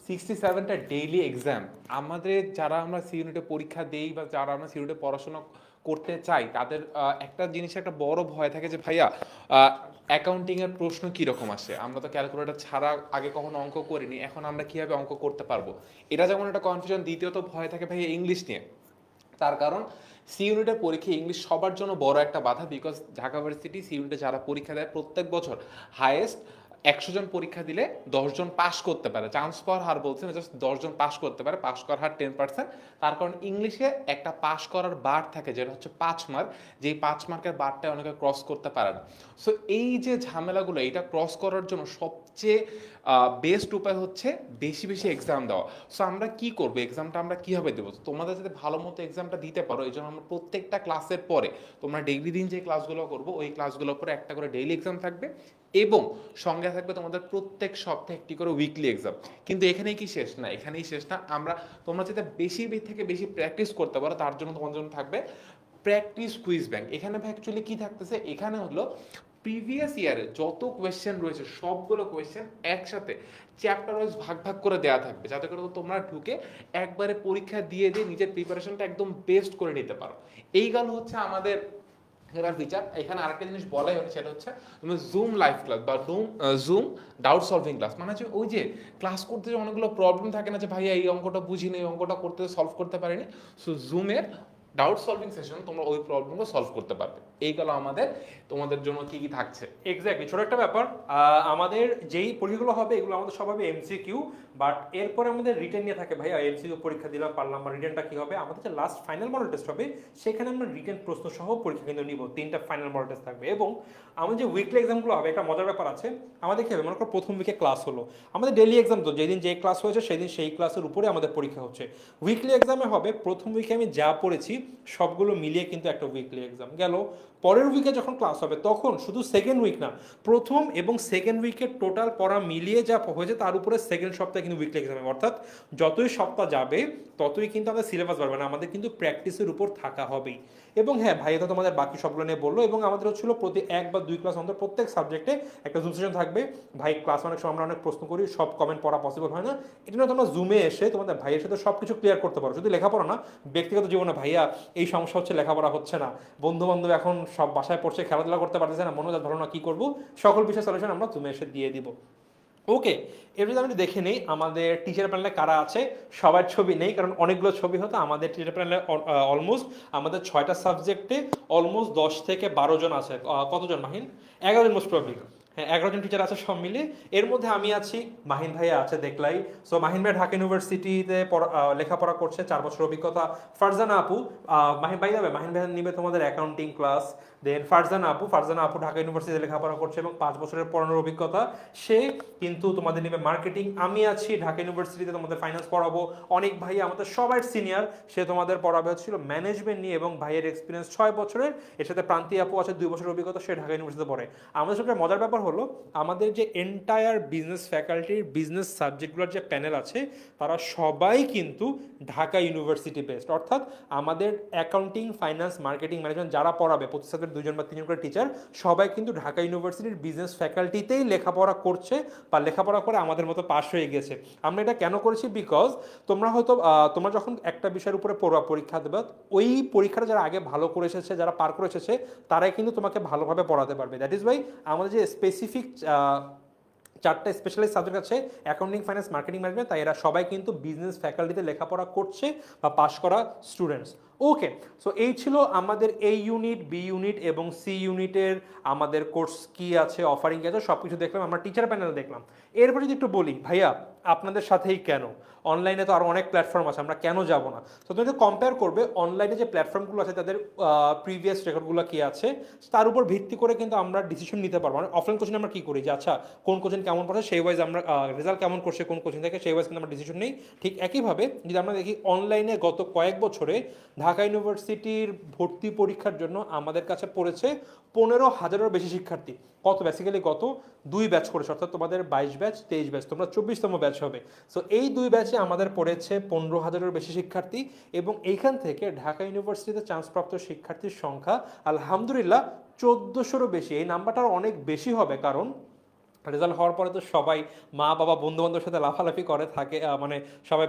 67টা ডেইলি এক্সাম, আমাদের যারা আমরা সি ইউনিটে পরীক্ষা দেই বা যারা আমরা সি ইউনিটে পড়াশোনা করতে চাই তাদের একটা জিনিস একটা বড় ভয় থাকে যে ভাইয়া অ্যাকাউন্টিং এর প্রশ্ন কি রকম আসে, আমরা তো ক্যালকুলেটর ছাড়া আগে কখনো অঙ্ক করিনি, এখন আমরা কিভাবে অঙ্ক করতে পারবো, এটা যেমন একটা কনফিউশন। দ্বিতীয়ত ভয় থাকে ভাইয়া ইংলিশ নিয়ে, তার কারণ সি ইউনিটের পরীক্ষা ইংলিশ সবার জন্য বড় একটা বাধা, বিকজ ঢাকা ভার্সিটি সি ইউনিটে যারা পরীক্ষা দেয় প্রত্যেক বছর হাইয়েস্ট 100 জন পরীক্ষা দিলে 10 জন পাস করতে পারে, চান্স পাওয়ার হার বলছে না, জাস্ট 10 জন পাস করতে পারে, পাস করার হার 10%। তার কারণ ইংলিশে একটা পাস করার বার থাকে যেটা হচ্ছে 5 মার্ক, যেই 5 মার্কের বারটা অনেকে ক্রস করতে পারে না। সো এই যে ঝামেলাগুলো এটা ক্রস করার জন্য সবচেয়ে বেস্ট উপায় হচ্ছে বেশি বেশি এক্সাম দেওয়া। সো আমরা কি করবো, এক্সামটা আমরা কিভাবে দেবো, তোমাদের যাতে ভালো মতো এক্সামটা দিতে পারো এই জন্য আমরা প্রত্যেকটা ক্লাসের পরে, তোমরা ডেইলি দিন যে ক্লাসগুলো করবো ওই ক্লাসগুলোর পরে একটা করে ডেইলি এক্সাম থাকবে এবং সঙ্গে থাকবে তোমাদের প্রত্যেক সপ্তাহে একটি করে উইকলি এক্সাম। কিন্তু এখানেই কি শেষ না, এখানেই শেষ না, আমরা তোমরা যাতে বেশি থেকে বেশি প্র্যাকটিস করতে পারো তার জন্য তোমাদের জন্য থাকবে প্র্যাকটিস কুইজ ব্যাংক। এখানে অ্যাকচুয়ালি কি থাকতেছে, এখানে হলো প্রিভিয়াস ইয়ারে যত কোয়েশ্চেন রয়েছে সবগুলো কোয়েশ্চেন একসাথে চ্যাপ্টার ওয়াইজ ভাগ ভাগ করে দেওয়া থাকবে, যাতে করে তোমরা ঢুকে একবারে পরীক্ষা দিয়ে নিজের প্রিপারেশনটা একদম বেস্ট করে নিতে পারো। এই গেল হচ্ছে আমাদের এবার ফিচার। এখানে আরেকটা জিনিস বলাই হচ্ছে, সেটা হচ্ছে তুমি জুম লাইভ ক্লাস বা জুম ডাউট সলভিং ক্লাস, মানে হচ্ছে ওই যে ক্লাস করতে যে অনেকগুলো প্রবলেম থাকে না যে ভাইয়া এই অঙ্কটা বুঝিনি, এই অঙ্কটা করতে সলভ করতে পারিনি, সো জুমের ডাউট সলভিং সেশন তোমরা ওই প্রবলেমগুলো সলভ করতে পারবে। এই গেল আমাদের তোমাদের জন্য কি কি থাকছে। এক্স্যাক্টলি, ছোট একটা ব্যাপার, আমাদের যেই পরীক্ষাগুলো হবে এগুলো আমাদের সব হবে এমসিকিউ, বাট এরপরে আমাদের রিটেন নিয়ে থাকে ভাইয়া এমসিকিউ পরীক্ষা দিলাম পারলাম, বা রিটেনটা কি হবে, আমাদের যে লাস্ট ফাইনাল মডেল টেস্ট হবে সেখানে আমরা রিটেন প্রশ্ন সহ পরীক্ষা কিন্তু নিব, 3টা ফাইনাল মডেল টেস্ট থাকবে। এবং আমাদের যে উইকলি এক্সামগুলো হবে একটা মজার ব্যাপার আছে, আমাদের কি হবে, মনে করো প্রথম উইকে ক্লাস হলো, আমাদের ডেইলি এক্সাম তো যেদিন যে ক্লাস হয়েছে সেদিন সেই ক্লাসের উপরে আমাদের পরীক্ষা হচ্ছে। উইকলি এক্সামে হবে প্রথম উইকে আমি যা পড়েছি সবগুলো মিলিয়ে কিন্তু একটা উইকলি এক্সাম গেল। পরের উইকে যখন ক্লাস হবে তখন শুধু সেকেন্ড উইক না, প্রথম এবং সেকেন্ড উইকের টোটাল পড়া মিলিয়ে যা হয়েছে তার উপরে সেকেন্ড সপ্তাহে কিন্তু উইকলি এক্সাম হবে। অর্থাৎ যতই সপ্তাহ যাবে ততই কিন্তু আমাদের সিলেবাস বাড়বে না, আমাদের কিন্তু প্র্যাকটিসের উপর থাকা হবেই। এবং হ্যাঁ ভাই তো তোমাদের বাকি সবগুলো নিয়ে বললো, এবং আমাদের হচ্ছিল প্রতি 1 বা 2 ক্লাস অন্তর প্রত্যেক সাবজেক্টে একটা জুম সেশন থাকবে। ভাই ক্লাস অনেক সময় আমরা অনেক প্রশ্ন করি, সব কমেন্ট পড়া পসিবল হয় না, এটা নিয়ে তোমরা জুমে এসে তোমাদের ভাইয়ের সাথে সব কিছু ক্লিয়ার করতে পারো, শুধু লেখাপড়া না, ব্যক্তিগত জীবনে ভাইয়া এই সমস্যা হচ্ছে লেখাপড়া হচ্ছে না, বন্ধু বান্ধব এখন সব বাসায় পড়ছে, খেলাধুলা করতে পারতেছে না, মনোজাত ভালো না, কি করবো, সকল বিষয় সলিউশন আমরা জুমে এসে দিয়ে দিব। ওকে, এবার আমি দেখে নেই আমাদের টিচার প্যানেলে কারা আছে। সবার ছবি নেই কারণ অনেকগুলো ছবি হতো আমাদের টিচার প্যানেলে, অলমোস্ট আমাদের 6টা সাবজেক্টে অলমোস্ট 10 থেকে 12 জন আছে। কতজন মাহিন? 11 জন মোস্ট প্রবলি। হ্যাঁ, 11 জন টিচার আছে সব মিলে। এর মধ্যে আমি আছি, মাহিন ভাইয়া আছে দেখলাই। সো মাহিন ভাই ঢাকা ইউনিভার্সিটিতে লেখাপড়া করছে, 4 বছর অভিজ্ঞতা। ফারজানা আপু, মাহিন ভাই যাবে, মাহিন ভাই নিবে তোমাদের অ্যাকাউন্টিং ক্লাস। দেন ফারজানা আপু ঢাকা ইউনিভার্সিটিতে লেখাপড়া করছে এবং 5 বছরের পড়ানোর অভিজ্ঞতা, সে কিন্তু তোমাদের নিবে মার্কেটিং। আমি আছি ঢাকা ইউনিভার্সিটিতে তোমাদের ফাইন্যান্স পড়াবো। অনেক ভাই আমাদের সবার সিনিয়র, সে তোমাদের পড়াবে হচ্ছিল ম্যানেজমেন্ট নিয়ে এবং ভাইয়ের এক্সপিরিয়েন্স 6 বছরের। এর সাথে প্রান্তি আপু আছে 2 বছরের অভিজ্ঞতা, সে ঢাকা ইউনিভার্সিটিতে পড়ে। আমাদের সবচেয়ে মজার ব্যাপার হলো আমাদের যে এন্টায়ার বিজনেস ফ্যাকাল্টির বিজনেস সাবজেক্টগুলোর যে প্যানেল আছে তারা সবাই কিন্তু ঢাকা ইউনিভার্সিটি বেসড। অর্থাৎ আমাদের অ্যাকাউন্টিং, ফাইন্যান্স, মার্কেটিং, ম্যানেজমেন্ট যারা পড়াবে প্রতি সাবজেক্ট 2 জন বা 3 জন করে টিচার, সবাই কিন্তু ঢাকা ইউনিভার্সিটির বিজনেস ফ্যাকাল্টিতেই লেখাপড়া করছে বা লেখাপড়া করে আমাদের মতো পাস হয়ে গেছে। আমরা এটা কেন করেছি, বিকজ তোমরা হয়তো তোমরা যখন একটা বিষয়ের উপরে পরীক্ষা দেবে, ওই পরীক্ষাটা যারা আগে ভালো করে এসেছে, যারা পার করে এসেছে, তারাই কিন্তু তোমাকে ভালোভাবে পড়াতে পারবে। দ্যাট ইজ ওয়াই আমাদের যে স্পেসিফিক 4টা স্পেশালাইজ সাবজেক্ট আছে, অ্যাকাউন্টিং, ফাইন্যান্স, মার্কেটিং, ম্যানেজমেন্ট, তাই এরা সবাই কিন্তু বিজনেস ফ্যাকাল্টিতে লেখাপড়া করছে বা পাশ করা স্টুডেন্টস। ওকে, সো এই ছিল আমাদের এই ইউনিট, বি ইউনিট এবং সি ইউনিটের আমাদের কোর্স কি আছে, অফারিং কি আছে, সব কিছু দেখলাম। আমরা টিচার প্যানেল দেখলাম। এরপর যদি একটু বলি ভাইয়া আপনাদের সাথেই কেন, অনলাইনে তো আরও অনেক প্ল্যাটফর্ম আছে, আমরা কেন যাব না? তো তুমি যদি কম্পেয়ার করবে অনলাইনে যে প্ল্যাটফর্মগুলো আছে তাদের প্রিভিয়াস রেকর্ডগুলো কি আছে তার উপর ভিত্তি করে কিন্তু আমরা ডিসিশন নিতে পারবো। মানে অফলাইন কোচিং আমরা কী করি যে আচ্ছা কোন কোচিং কেমন পড়ছে সেই ওয়াইজ আমরা রেজাল্ট কেমন করছে কোন কোচিং থেকে সেই ওয়াইজ কিন্তু আমরা ডিসিশন নিই। ঠিক একইভাবে যদি আমরা দেখি অনলাইনে গত কয়েক বছরে ঢাকা ইউনিভার্সিটির ভর্তি পরীক্ষার জন্য আমাদের কাছে পড়েছে 15,000-এরও বেশি শিক্ষার্থী। কত বেসিক্যালি গত 2 ব্যাচ করেছে, অর্থাৎ তোমাদের 22 ব্যাচ 23 ব্যাচ, তোমরা 24তম ব্যাচ হবে। সো এই 2 ব্যাচে আমাদের পড়েছে 15,000-এরও বেশি শিক্ষার্থী এবং এইখান থেকে ঢাকা ইউনিভার্সিটিতে চান্সপ্রাপ্ত শিক্ষার্থীর সংখ্যা আলহামদুলিল্লাহ 1400-রও বেশি। এই নাম্বারটা অনেক বেশি হবে কারণ রেজাল্ট হওয়ার পরে তো সবাই মা বাবা বন্ধু বান্ধবের সাথে লাফালাফি করে থাকে, মানে সবাই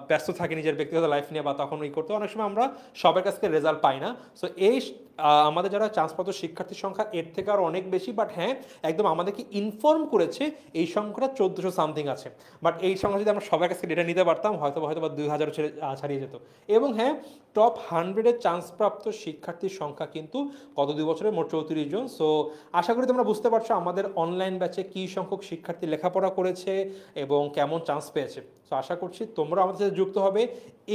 ব্যস্ত থাকে নিজের ব্যক্তিগত লাইফ নিয়ে, বা তখন করতে অনেক সময় আমরা সবার কাছ থেকে রেজাল্ট পাই না। সো এই আমাদের যারা চান্সপ্রাপ্ত শিক্ষার্থীর সংখ্যা এর থেকে আরও অনেক বেশি, বাট হ্যাঁ একদম আমাদেরকে ইনফর্ম করেছে এই সংখ্যাটা 1400 সামথিং আছে। বাট এই সংখ্যা যদি আমরা সবার কাছ থেকে ডেটা নিতে পারতাম হয়তো বা 2000 ছাড়িয়ে যেত। এবং হ্যাঁ টপ 100-এর চান্সপ্রাপ্ত শিক্ষার্থীর সংখ্যা কিন্তু গত 2 বছরে মোট 34 জন। সো আশা করি তোমরা বুঝতে পারছো আমাদের অনলাইন ব্যাচে কী সংখ্যক শিক্ষার্থী লেখাপড়া করেছে এবং কেমন চান্স পেয়েছে। সো আশা করছি তোমরা আমাদের সাথে যুক্ত হবে,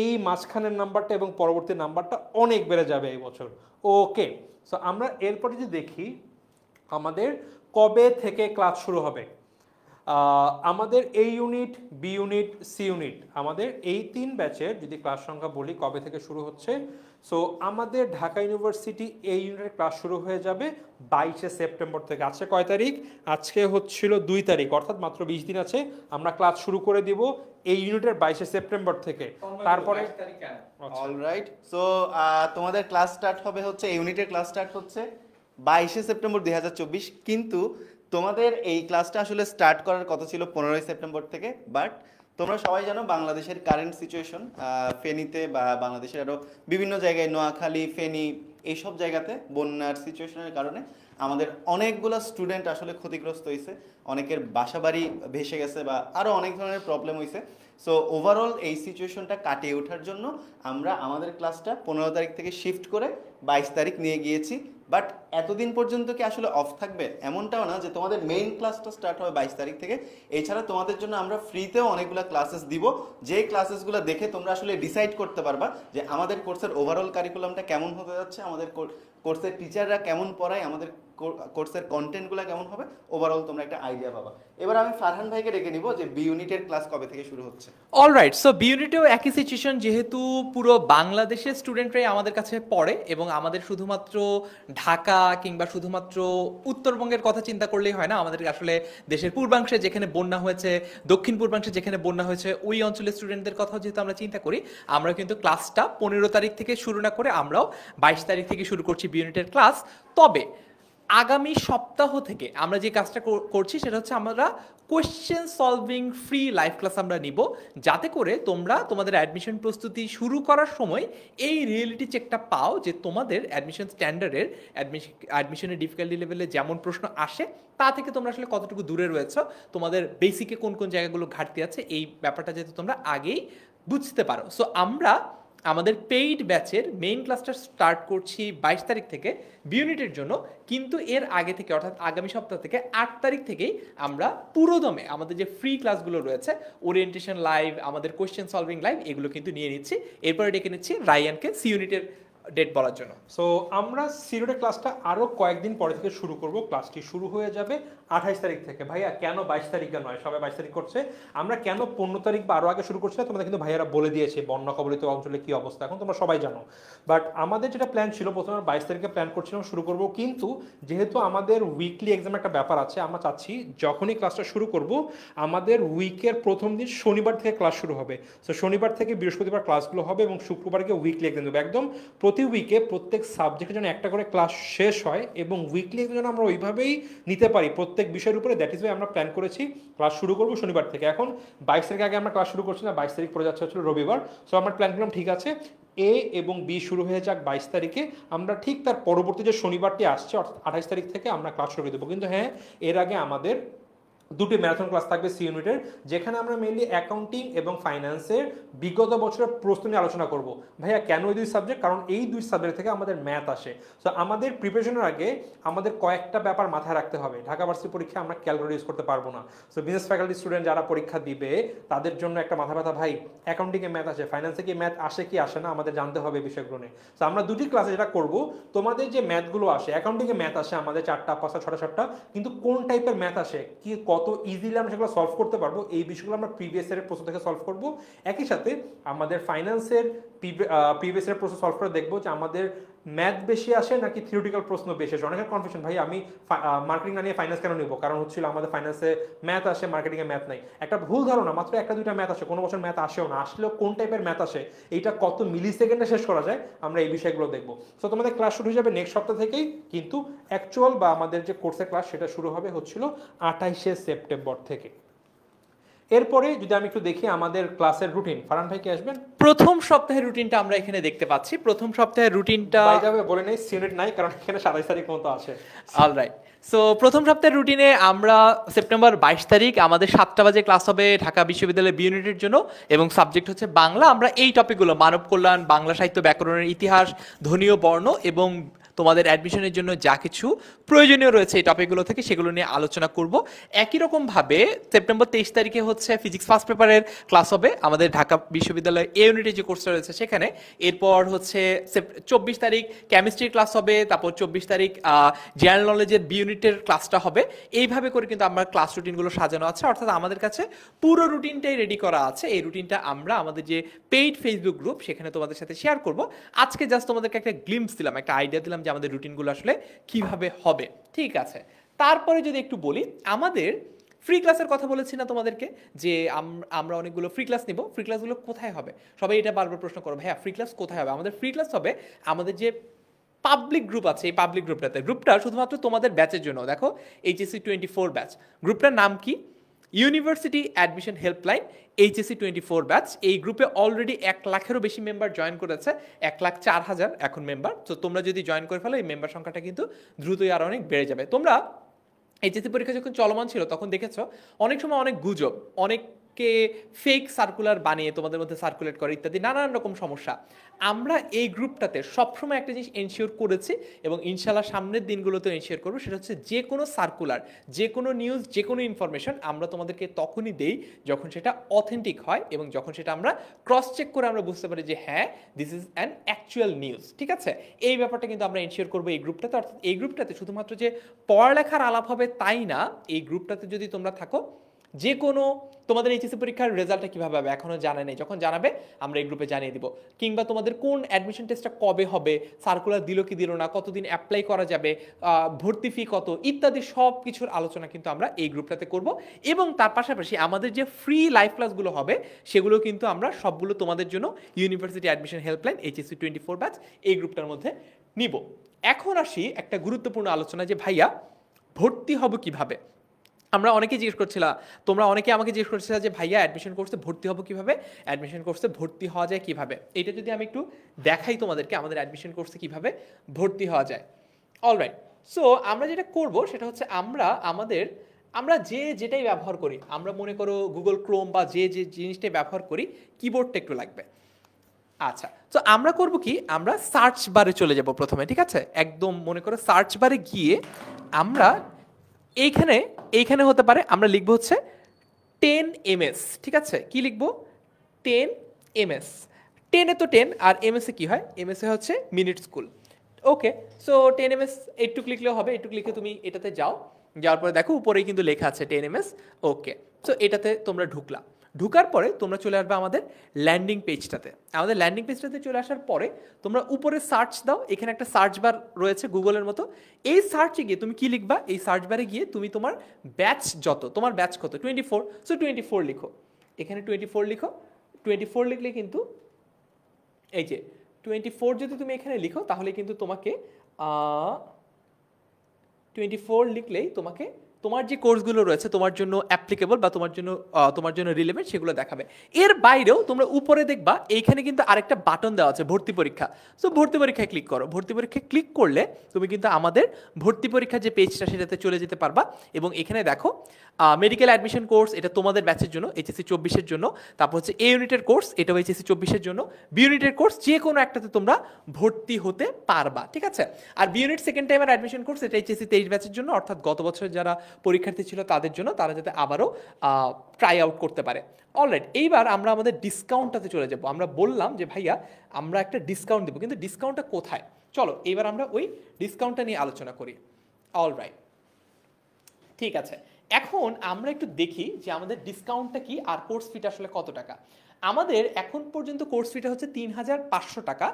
এই মাঝখানের নাম্বারটা এবং পরবর্তী নাম্বারটা অনেক বেড়ে যাবে এই বছর। ওকে, সো আমরা এরপর যদি দেখি আমাদের কবে থেকে ক্লাস শুরু হবে। আমাদের এই unit, B unit, C unit, আমাদের এই 3 ব্যাচের যদি ক্লাস সংখ্যা বলি কবে থেকে শুরু হচ্ছে। সো আমাদের ঢাকা ইউনিভার্সিটি এই ইউনিটের ক্লাস শুরু হয়ে যাবে 22শে সেপ্টেম্বর থেকে। আজকে কয় তারিখ? আজকে হচ্ছিল 2 তারিখ, অর্থাৎ মাত্র 20 দিন আছে। আমরা ক্লাস শুরু করে দিব এই ইউনিটের 22শে সেপ্টেম্বর থেকে। তারপরে অলরাইট, সো তোমাদের ক্লাস স্টার্ট হবে হচ্ছে, এই ইউনিটের ক্লাস স্টার্ট হচ্ছে 22শে সেপ্টেম্বর 2024, কিন্তু তোমাদের এই ক্লাসটা আসলে স্টার্ট করার কথা ছিল 15ই সেপ্টেম্বর থেকে। বাট তোমরা সবাই জানো বাংলাদেশের কারেন্ট সিচুয়েশন, ফেনীতে বা বাংলাদেশের আরও বিভিন্ন জায়গায়, নোয়াখালী, ফেনী, এইসব জায়গাতে বন্যার সিচুয়েশনের কারণে আমাদের অনেকগুলো স্টুডেন্ট আসলে ক্ষতিগ্রস্ত হয়েছে, অনেকের বাসাবাড়ি ভেসে গেছে বা আরও অনেক ধরনের প্রবলেম হয়েছে। সো ওভারঅল এই সিচুয়েশনটা কাটিয়ে ওঠার জন্য আমরা আমাদের ক্লাসটা 15 তারিখ থেকে শিফট করে 22 তারিখ নিয়ে গিয়েছি। বাট এতদিন পর্যন্ত কি আসলে অফ থাকবে? এমনটাও না যে তোমাদের মেইন ক্লাসটা স্টার্ট হবে 22 তারিখ থেকে। এছাড়া তোমাদের জন্য আমরা ফ্রিতেও অনেকগুলো ক্লাসেস দিব, যে ক্লাসেসগুলো দেখে তোমরা আসলে ডিসাইড করতে পারবা যে আমাদের কোর্সের ওভারঅল কারিকুলামটা কেমন হতে যাচ্ছে, আমাদের কোর্সের টিচাররা কেমন পড়ায়, আমাদের কোর্সের কন্টেন্টগুলো কেমন হবে, ওভারঅল তোমরা একটা আইডিয়া পাবা। এবার আমি ফারহান ভাইকে ডেকে নিব যে বি ইউনিটের ক্লাস কবে থেকে শুরু হচ্ছে। অলরাইট, সো বি ইউনিটেও একই সিচুয়েশন, যেহেতু পুরো বাংলাদেশের স্টুডেন্টরাই আমাদের কাছে পড়ে এবং আমাদের শুধুমাত্র ঢাকা কিংবা শুধুমাত্র উত্তরবঙ্গের কথা চিন্তা করলেই হয় না, আমাদের আসলে দেশের পূর্বাংশে যেখানে বন্যা হয়েছে, দক্ষিণ পূর্বাংশে যেখানে বন্যা হয়েছে, ওই অঞ্চলের স্টুডেন্টদের কথাও যেহেতু আমরা চিন্তা করি, আমরা কিন্তু ক্লাসটা 15 তারিখ থেকে শুরু না করে আমরাও 22 তারিখ থেকে শুরু করছি বি ইউনিটের ক্লাস। তবে আগামী সপ্তাহ থেকে আমরা যে কাজটা করছি সেটা হচ্ছে আমরা question solving free live class আমরা নিব, যাতে করে তোমরা তোমাদের অ্যাডমিশন প্রস্তুতি শুরু করার সময় এই রিয়েলিটি চেকটা পাও যে তোমাদের অ্যাডমিশন স্ট্যান্ডার্ডের অ্যাডমিশনের ডিফিকাল্টি লেভেলে যেমন প্রশ্ন আসে তা থেকে তোমরা আসলে কতটুকু দূরে রয়েছো, তোমাদের বেসিকে কোন কোন জায়গাগুলো ঘাটতি আছে, এই ব্যাপারটা যেহেতু তোমরা আগেই বুঝতে পারো। সো আমরা আমাদের পেইড ব্যাচের মেইন ক্লাসটা স্টার্ট করছি 22 তারিখ থেকে বি ইউনিটের জন্য, কিন্তু এর আগে থেকে অর্থাৎ আগামী সপ্তাহ থেকে 8 তারিখ থেকেই আমরা পুরোদমে আমাদের যে ফ্রি ক্লাসগুলো রয়েছে, ওরিয়েন্টেশন লাইভ, আমাদের কোয়েশ্চেন সলভিং লাইভ, এগুলো কিন্তু নিয়ে নিচ্ছি। এরপরে ডেকে নিচ্ছি রায়ানকে সি ইউনিটের ডেট বলার জন্য। সো আমরা সি ইউনিটের ক্লাসটা আরও কয়েকদিন পরে থেকে শুরু করব। ক্লাসটি শুরু হয়ে যাবে 28 তারিখ থেকে। ভাইয়া কেন 22 তারিখে নয়? সবাই 22 তারিখ করছে, আমরা কেন 15 তারিখ বা আরও আগে শুরু করছি না? তোমাদের কিন্তু ভাইয়ারা বলে দিয়েছে বন্যা কবলিত অঞ্চলে কী অবস্থা, এখন তোমরা সবাই জানো। বাট আমাদের যেটা প্ল্যান ছিল, প্রথমে 22 তারিখে প্ল্যান করছিলাম শুরু করব, কিন্তু যেহেতু আমাদের উইকলি এক্সাম একটা ব্যাপার আছে, আমরা চাচ্ছি যখনই ক্লাসটা শুরু করব আমাদের উইকের প্রথম দিন শনিবার থেকে ক্লাস শুরু হবে। সো শনিবার থেকে বৃহস্পতিবার ক্লাসগুলো হবে এবং শুক্রবারকে উইকলি এক্সাম দেবো। একদম প্রতি উইকে প্রত্যেক সাবজেক্টের জন্য একটা করে ক্লাস শেষ হয় এবং উইকলি এক্সাম যেন আমরা ওইভাবেই নিতে পারি প্রত্যেক বিষয়ের উপরে। দ্যাট ইজ ওয়াই আমরা প্ল্যান করেছি ক্লাস শুরু করবো শনিবার থেকে। এখন 22 তারিখ আগে আমরা ক্লাস শুরু করছি না, 22 তারিখ পড়ে যাচ্ছে হচ্ছিল রবিবার। সো আমরা প্ল্যান করলাম ঠিক আছে এ এবং বি শুরু হয়ে যাক 22 তারিখে, আমরা ঠিক তার পরবর্তী যে শনিবারটি আসছে অর্থাৎ 28 তারিখ থেকে আমরা ক্লাস শুরু করে দেবো। কিন্তু হ্যাঁ, এর আগে আমাদের দুটি ম্যারাথন ক্লাস থাকবে সি ইউনিটের, যেখানে আমরা মেইনলি অ্যাকাউন্টিং এবং ফাইন্যান্সের বিগত বছরের প্রশ্ন নিয়ে আলোচনা করব। ভাইয়া কেন এই 2 সাবজেক্ট? কারণ এই 2 সাবজেক্ট থেকে আমাদের ম্যাথ আসে। সো আমাদের প্রিপারেশনের আগে আমাদের কয়েকটা ব্যাপার মাথায় রাখতে হবে। ঢাকা ভার্সিটি পরীক্ষা আমরা ক্যালকুলেটর ইউজ করতে পারবো না। সো বিজনেস ফ্যাকাল্টি স্টুডেন্ট যারা পরীক্ষা দিবে তাদের জন্য একটা মাথা ব্যথা, ভাই অ্যাকাউন্টিংয়ে ম্যাথ আসে, ফাইন্যান্সে কি ম্যাথ আসে কি আসে না, আমাদের জানতে হবে বিষয়গুলো নিয়ে। সো আমরা দুটি ক্লাসে যেটা করব, তোমাদের যে ম্যাথগুলো আসে, অ্যাকাউন্টিংয়ে ম্যাথ আসে আমাদের 4টা 5টা 6টা 7টা, কিন্তু কোন টাইপের ম্যাথ আসে, কি কত ইজিলি আমরা সেগুলো সলভ করতে পারবো, এই বিষয়গুলো আমরা প্রিভিয়াস ইয়ারের প্রশ্ন থেকে সলভ করব। একই সাথে আমাদের ফাইন্যান্সের প্রিভিয়াস ইয়ারের প্রশ্ন সলভ করে দেখবো যে আমাদের ম্যাথ বেশি আসে নাকি থিওরিটিক্যাল প্রশ্ন বেশি আসে। অনেকের কনফিউশন, ভাই আমি মার্কেটিং না নিয়ে ফাইন্যান্স কেন নিব, কারণ হচ্ছিল আমাদের ফাইন্যান্সে ম্যাথ আসে, মার্কেটিংয়ে ম্যাথ নাই। একটা ভুল ধারণা, মাত্র একটা দুইটা ম্যাথ আসে, কোনো বছর ম্যাথ আসেও না, আসলেও কোন টাইপের ম্যাথ আসে, এইটা কত মিলি সেকেন্ডে শেষ করা যায়, আমরা এই বিষয়গুলো দেখবো। সো তোমাদের ক্লাস শুরু হয়ে যাবে নেক্সট সপ্তাহ থেকেই, কিন্তু অ্যাকচুয়াল বা আমাদের যে কোর্সের ক্লাস সেটা শুরু হবে হচ্ছিল 28শে সেপ্টেম্বর থেকে। এরপরে যদি আমি একটু দেখি আমাদের ক্লাসের রুটিন, ফারহান ভাই কি আসবেন? প্রথম সপ্তাহের রুটিনটা আমরা এখানে দেখতে পাচ্ছি। প্রথম সপ্তাহের রুটিনটা বাই দ্য ওয়ে বলে নেই, সিউনিট নাই, কারণ এখানে 27 তারিখ মতো আছে। অলরাইট, সো প্রথম সপ্তাহের রুটিনে আমরা সেপ্টেম্বর 22 তারিখ আমাদের 7টা বাজে ক্লাস হবে ঢাকা বিশ্ববিদ্যালয়ের বি ইউনিটের জন্য, এবং সাবজেক্ট হচ্ছে বাংলা। আমরা এই টপিকগুলো মানব কল্যাণ, বাংলা সাহিত্য, ব্যাকরণের ইতিহাস, ধ্বনীয় বর্ণ এবং তোমাদের অ্যাডমিশনের জন্য যা কিছু প্রয়োজনীয় রয়েছে এই টপিকগুলো থেকে সেগুলো নিয়ে আলোচনা করব। একই রকমভাবে সেপ্টেম্বর 23 তারিখে হচ্ছে ফিজিক্স ফার্স্ট পেপারের ক্লাস হবে আমাদের ঢাকা বিশ্ববিদ্যালয় এ ইউনিটে যে কোর্সটা রয়েছে সেখানে। এরপর হচ্ছে 24 তারিখ কেমিস্ট্রির ক্লাস হবে, তারপর 24 তারিখ জেনারেল নলেজের বি ইউনিটের ক্লাসটা হবে। এইভাবে করে কিন্তু আমরা ক্লাস রুটিনগুলো সাজানো আছে, অর্থাৎ আমাদের কাছে পুরো রুটিনটাই রেডি করা আছে। এই রুটিনটা আমরা আমাদের যে পেইড ফেসবুক গ্রুপ সেখানে তোমাদের সাথে শেয়ার করব। আজকে জাস্ট তোমাদেরকে একটা গ্লিম্পস দিলাম, একটা আইডিয়া দিলাম যে আমাদের রুটিনগুলো আসলে কিভাবে হবে। ঠিক আছে, তারপরে যদি একটু বলি, আমাদের ফ্রি ক্লাসের কথা বলেছি না তোমাদেরকে, যে আমরা অনেকগুলো ফ্রি ক্লাস নিব। ফ্রি ক্লাসগুলো কোথায় হবে? সবাই এটা বারবার প্রশ্ন করো, ভাইয়া ফ্রি ক্লাস কোথায় হবে? আমাদের ফ্রি ক্লাস হবে আমাদের যে পাবলিক গ্রুপ আছে, এই পাবলিক গ্রুপটা শুধুমাত্র তোমাদের ব্যাচের জন্য। দেখো HSC 24 ব্যাচ, গ্রুপটার নাম কি? University admission helpline HSC 24 batch. এই গ্রুপে অলরেডি 1 লাখেরও বেশি মেম্বার জয়েন করেছে, 1,04,000 এখন মেম্বার। তো তোমরা যদি জয়েন করে ফেলো, এই মেম্বার সংখ্যাটা কিন্তু দ্রুতই আরো অনেক বেড়ে যাবে। তোমরা এইচএসসি পরীক্ষা যখন চলমান ছিল তখন দেখেছো অনেক সময় অনেক গুজব, অনেককে ফেক সার্কুলার বানিয়ে তোমাদের মধ্যে সার্কুলেট করে ইত্যাদি নানান রকম সমস্যা। আমরা এই গ্রুপটাতে সবসময় একটা জিনিস এনশিওর করেছি এবং ইনশাল্লাহ সামনের দিনগুলোতে এনশিওর করবো, সেটা হচ্ছে যে কোনো সার্কুলার, যে কোনো নিউজ, যে কোনো ইনফরমেশন আমরা তোমাদেরকে তখনই দেই যখন সেটা অথেন্টিক হয় এবং যখন সেটা আমরা ক্রস চেক করে আমরা বুঝতে পারি যে হ্যাঁ this is an actual news. ঠিক আছে, এই ব্যাপারটা কিন্তু আমরা এনশিওর করবো এই গ্রুপটাতে। অর্থাৎ এই গ্রুপটাতে শুধুমাত্র যে পড়ালেখার আলাপ হবে তাই না, এই গ্রুপটাতে যদি তোমরা থাকো, যে কোনো তোমাদের এইচএসসি পরীক্ষার রেজাল্টটা কীভাবে হবে এখনও জানা নেই, যখন জানাবে আমরা এই গ্রুপে জানিয়ে দিব। কিংবা তোমাদের কোন অ্যাডমিশন টেস্টটা কবে হবে, সার্কুলার দিল কি দিল না, কতদিন অ্যাপ্লাই করা যাবে, ভর্তি ফি কত ইত্যাদি সব কিছুর আলোচনা কিন্তু আমরা এই গ্রুপটাতে করব। এবং তার পাশাপাশি আমাদের যে ফ্রি লাইভ ক্লাসগুলো হবে সেগুলো কিন্তু আমরা সবগুলো তোমাদের জন্য university admission helpline HSC 24 batch এই গ্রুপটার মধ্যে নিব। এখন আসি একটা গুরুত্বপূর্ণ আলোচনা, যে ভাইয়া ভর্তি হব কিভাবে। আমরা অনেকে জিজ্ঞেস করছিলাম, তোমরা অনেকে আমাকে জিজ্ঞেস করছিলাম যে ভাইয়া অ্যাডমিশন কোর্সে ভর্তি হবো কিভাবে, অ্যাডমিশন কোর্সে ভর্তি হওয়া যায় কিভাবে। এটা যদি আমি একটু দেখাই তোমাদেরকে আমাদের অ্যাডমিশন কোর্সে কিভাবে ভর্তি হওয়া যায়। অলরাইট, সো আমরা যেটা করব সেটা হচ্ছে আমরা যেটাই ব্যবহার করি, আমরা মনে করো গুগল ক্রোম বা যে জিনিসটাই ব্যবহার করি, কিবোর্ডটা একটু লাগবে। আচ্ছা, তো আমরা করব কি, আমরা সার্চ বারে চলে যাব প্রথমে। ঠিক আছে, একদম মনে করো সার্চ বারে গিয়ে আমরা এইখানে হতে পারে আমরা লিখবো হচ্ছে 10 ms। ঠিক আছে, কি লিখবো? 10 ms। 10 এ তো 10, আর ms এ কি হয়? ms এ হচ্ছে মিনিট স্কুল। ওকে, সো 10 ms একটু লিখলেও হবে। একটু লিখে তুমি এটাতে যাওয়ার পরে দেখো উপরেই কিন্তু লেখা আছে 10 ms। ওকে, সো এটাতে তোমরা ঢুকার পরে তোমরা চলে আসবে আমাদের ল্যান্ডিং পেজটাতে। আমাদের ল্যান্ডিং পেজটাতে চলে আসার পরে তোমরা উপরে সার্চ দাও, এখানে একটা সার্চ বার রয়েছে গুগলের মতো। এই সার্চে গিয়ে তুমি কি লিখবা? এই সার্চ বারে গিয়ে তুমি তোমার ব্যাচ তোমার ব্যাচ কত, 24, সো 24 লিখো। এখানে 24 লিখো। 24 লিখলে কিন্তু এই যে 24 যদি তুমি এখানে লিখো তাহলে কিন্তু তোমাকে 24 লিখলেই তোমাকে তোমার যে কোর্সগুলো রয়েছে তোমার জন্য অ্যাপ্লিকেবল বা তোমার জন্য রিলেভেন্ট সেগুলো দেখাবে। এর বাইরেও তোমরা উপরে দেখবা এইখানে কিন্তু আরেকটা বাটন দেওয়া আছে ভর্তি পরীক্ষা। সো ভর্তি পরীক্ষায় ক্লিক করো। ভর্তি পরীক্ষায় ক্লিক করলে তুমি কিন্তু আমাদের ভর্তি পরীক্ষার যে পেজটা সেটাতে চলে যেতে পারবা। এবং এখানে দেখো মেডিকেল অ্যাডমিশন কোর্স, এটা তোমাদের ব্যাচের জন্য HSC 24-এর জন্য। তারপর হচ্ছে এ ইউনিটের কোর্স, এটাও HSC 24-এর জন্য। বি ইউনিটের কোর্স যে কোনো একটাতে তোমরা ভর্তি হতে পারবা। ঠিক আছে, আর বি ইউনিট সেকেন্ড টাইমের অ্যাডমিশন কোর্স, এটা HSC 23 ব্যাচের জন্য, অর্থাৎ গত বছর যারা পরীক্ষার্থী ছিল তাদের জন্য, তারা যাতে আবারও ট্রাই আউট করতে পারে। অলরাইট, এইবার আমরা আমাদের ডিসকাউন্টটাতে চলে যাব। আমরা বললাম যে ভাইয়া আমরা একটা ডিসকাউন্ট দেবো, কিন্তু ডিসকাউন্টটা কোথায়? চলো এইবার আমরা ওই ডিসকাউন্টটা নিয়ে আলোচনা করি। অলরাইট, ঠিক আছে, এখন আমরা একটু দেখি যে আমাদের ডিসকাউন্টটা কি আর কোর্স ফিটা আসলে কত টাকা। আমাদের এখন পর্যন্ত কোর্স ফিটা হচ্ছে ৩,৫০০ টাকা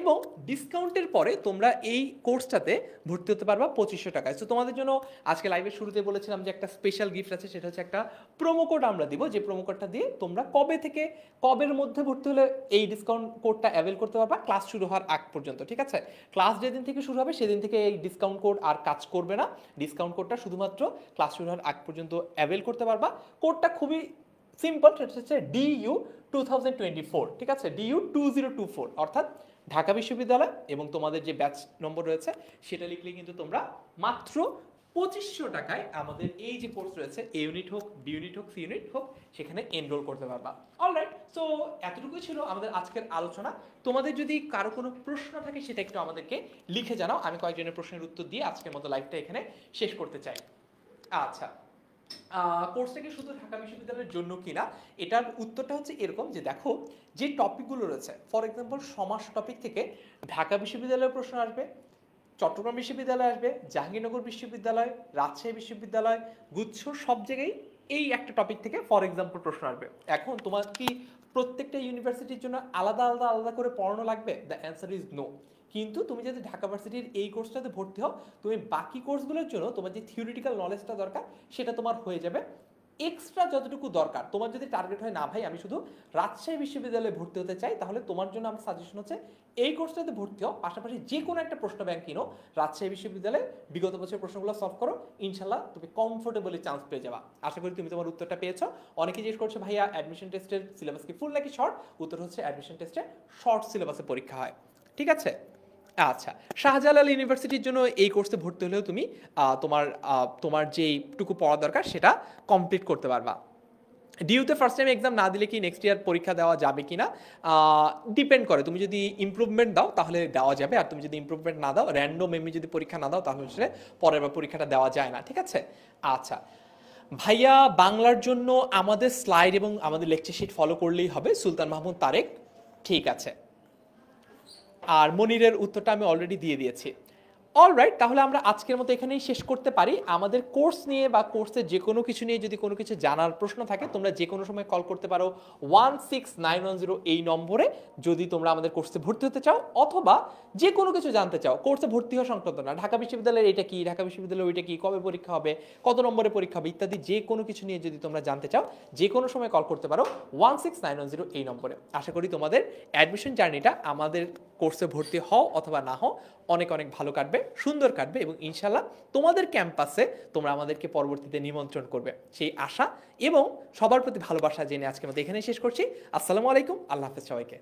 এবং ডিসকাউন্টের পরে তোমরা এই কোর্সটাতে ভর্তি হতে পারবা ২৫০০ টাকায়। তো তোমাদের জন্য আজকে লাইভের শুরুতে বলেছিলাম যে একটা স্পেশাল গিফট আছে, সেটা হচ্ছে একটা প্রোমো কোড আমরা দিব, যে প্রোমো কোডটা দিয়ে তোমরা কবে থেকে কবের মধ্যে ভর্তি হলে এই ডিসকাউন্ট কোডটা অ্যাভেল করতে পারবা ক্লাস শুরু হওয়ার আগ পর্যন্ত, ঠিক আছে? ক্লাস যেদিন থেকে শুরু হবে সেদিন থেকে এই ডিসকাউন্ট কোড আর কাজ করবে না। ডিসকাউন্ট কোডটা শুধুমাত্র ক্লাস শুরু হওয়ার আগ পর্যন্ত অ্যাভেল করতে পারবা। কোডটা খুবই সিম্পল, সেটা হচ্ছে DU 2024, ঠিক আছে? DU 2024 অর্থাৎ ঢাকা বিশ্ববিদ্যালয় এবং তোমাদের যে ব্যাচ নম্বর রয়েছে সেটা লিখলে কিন্তু তোমরা মাত্র ২৫০০ টাকায় আমাদের এই যে কোর্স রয়েছে এ ইউনিট হোক, বি ইউনিট হোক, সি ইউনিট হোক, সেখানে এনরোল করতে পারবা। অলরাইট, সো এতটুকুই ছিল আমাদের আজকের আলোচনা। তোমাদের যদি কারো কোনো প্রশ্ন থাকে সেটা একটু আমাদেরকে লিখে জানাও, আমি কয়েকজনের প্রশ্নের উত্তর দিয়ে আজকের মতো লাইভটা এখানে শেষ করতে চাই। আচ্ছা, কোর্সটা কি শুধু ঢাকা বিশ্ববিদ্যালয়ের জন্য কিনা, এটার উত্তরটা হচ্ছে এরকম যে দেখো যে টপিকগুলো রয়েছে, ফর এক্সাম্পল সমাজ টপিক থেকে ঢাকা বিশ্ববিদ্যালয়ের প্রশ্ন আসবে, চট্টগ্রাম বিশ্ববিদ্যালয় আসবে, জাহাঙ্গীরনগর বিশ্ববিদ্যালয়, রাজশাহী বিশ্ববিদ্যালয়, গুচ্ছ, সব জায়গায় এই একটা টপিক থেকে ফর এক্সাম্পল প্রশ্ন আসবে। এখন তোমার কি প্রত্যেকটা ইউনিভার্সিটির জন্য আলাদা আলাদা আলাদা করে পড়ানো লাগবে? The answer is no. কিন্তু তুমি যদি ঢাকা ভার্সিটির এই কোর্সটাতে ভর্তি হও, তুমি বাকি কোর্সগুলোর জন্য তোমার যে থিওরিটিক্যাল নলেজটা দরকার সেটা তোমার হয়ে যাবে। এক্সট্রা যতটুকু দরকার, তোমার যদি টার্গেট হয় না ভাই আমি শুধু রাজশাহী বিশ্ববিদ্যালয়ে ভর্তি হতে চাই, তাহলে তোমার জন্য আমার সাজেশন হচ্ছে এই কোর্সটাতে ভর্তি হও, পাশাপাশি যে কোনো একটা প্রশ্ন ব্যাংক কিনো, রাজশাহী বিশ্ববিদ্যালয়ে বিগত বছরের প্রশ্নগুলো সলভ করো, ইনশাল্লাহ তুমি কমফোর্টেবলি চান্স পেয়ে যাবা। আশা করি তুমি তোমার উত্তরটা পেয়েছো। অনেকে জিজ্ঞেস করছো ভাইয়া অ্যাডমিশন টেস্টের সিলেবাস কি ফুল নাকি শর্ট? উত্তর হচ্ছে অ্যাডমিশন টেস্টে শর্ট সিলেবাসে পরীক্ষা হয়, ঠিক আছে? আচ্ছা, শাহজালাল ইউনিভার্সিটির জন্য এই কোর্সে ভর্তি হলেও তুমি তোমার যেইটুকু পড়া দরকার সেটা কমপ্লিট করতে পারবা। ডিউতে ফার্স্ট টাইম এক্সাম না দিলে কি নেক্সট ইয়ার পরীক্ষা দেওয়া যাবে কিনা ডিপেন্ড করে। তুমি যদি ইমপ্রুভমেন্ট দাও তাহলে দেওয়া যাবে, আর তুমি যদি ইমপ্রুভমেন্ট না দাও, র্যান্ডম এমনি যদি পরীক্ষা না দাও তাহলে হচ্ছে পরের বার পরীক্ষাটা দেওয়া যায় না, ঠিক আছে? আচ্ছা ভাইয়া, বাংলার জন্য আমাদের স্লাইড এবং আমাদের লেকচার শিট ফলো করলেই হবে, সুলতান মাহমুদ তারেক, ঠিক আছে। আর মনিরের উত্তরটা আমি অলরেডি দিয়ে দিয়েছি। অলরাইট, তাহলে আমরা আজকের মতো এখানেই শেষ করতে পারি। আমাদের কোর্স নিয়ে বা কোর্সের যে কোনো কিছু নিয়ে যদি কোনো কিছু জানার প্রশ্ন থাকে তোমরা যে কোনো সময় কল করতে পারো 16910 এই নম্বরে, যদি তোমরা আমাদের কোর্সে ভর্তি হতে চাও অথবা যে কোনো কিছু জানতে চাও কোর্সে ভর্তি হওয়া সংক্রান্ত না, ঢাকা বিশ্ববিদ্যালয়ের এটা কি, ঢাকা বিশ্ববিদ্যালয়ের ওইটা কি, কবে পরীক্ষা হবে, কত নম্বরে পরীক্ষা হবে ইত্যাদি যে কোনো কিছু নিয়ে যদি তোমরা জানতে চাও যে কোনো সময় কল করতে পারো 16910 এই নম্বরে। আশা করি তোমাদের অ্যাডমিশন জার্নিটা আমাদের কোর্সে ভর্তি হও অথবা না হও অনেক অনেক ভালো কাটবে, সুন্দর কাটবে এবং ইনশাল্লাহ তোমাদের ক্যাম্পাসে তোমরা আমাদেরকে পরবর্তীতে নিমন্ত্রণ করবে সেই আশা এবং সবার প্রতি ভালোবাসা জেনে আজকের মতো এখানেই শেষ করছি। আসসালামু আলাইকুম, আল্লাহ হাফেজ সবাইকে।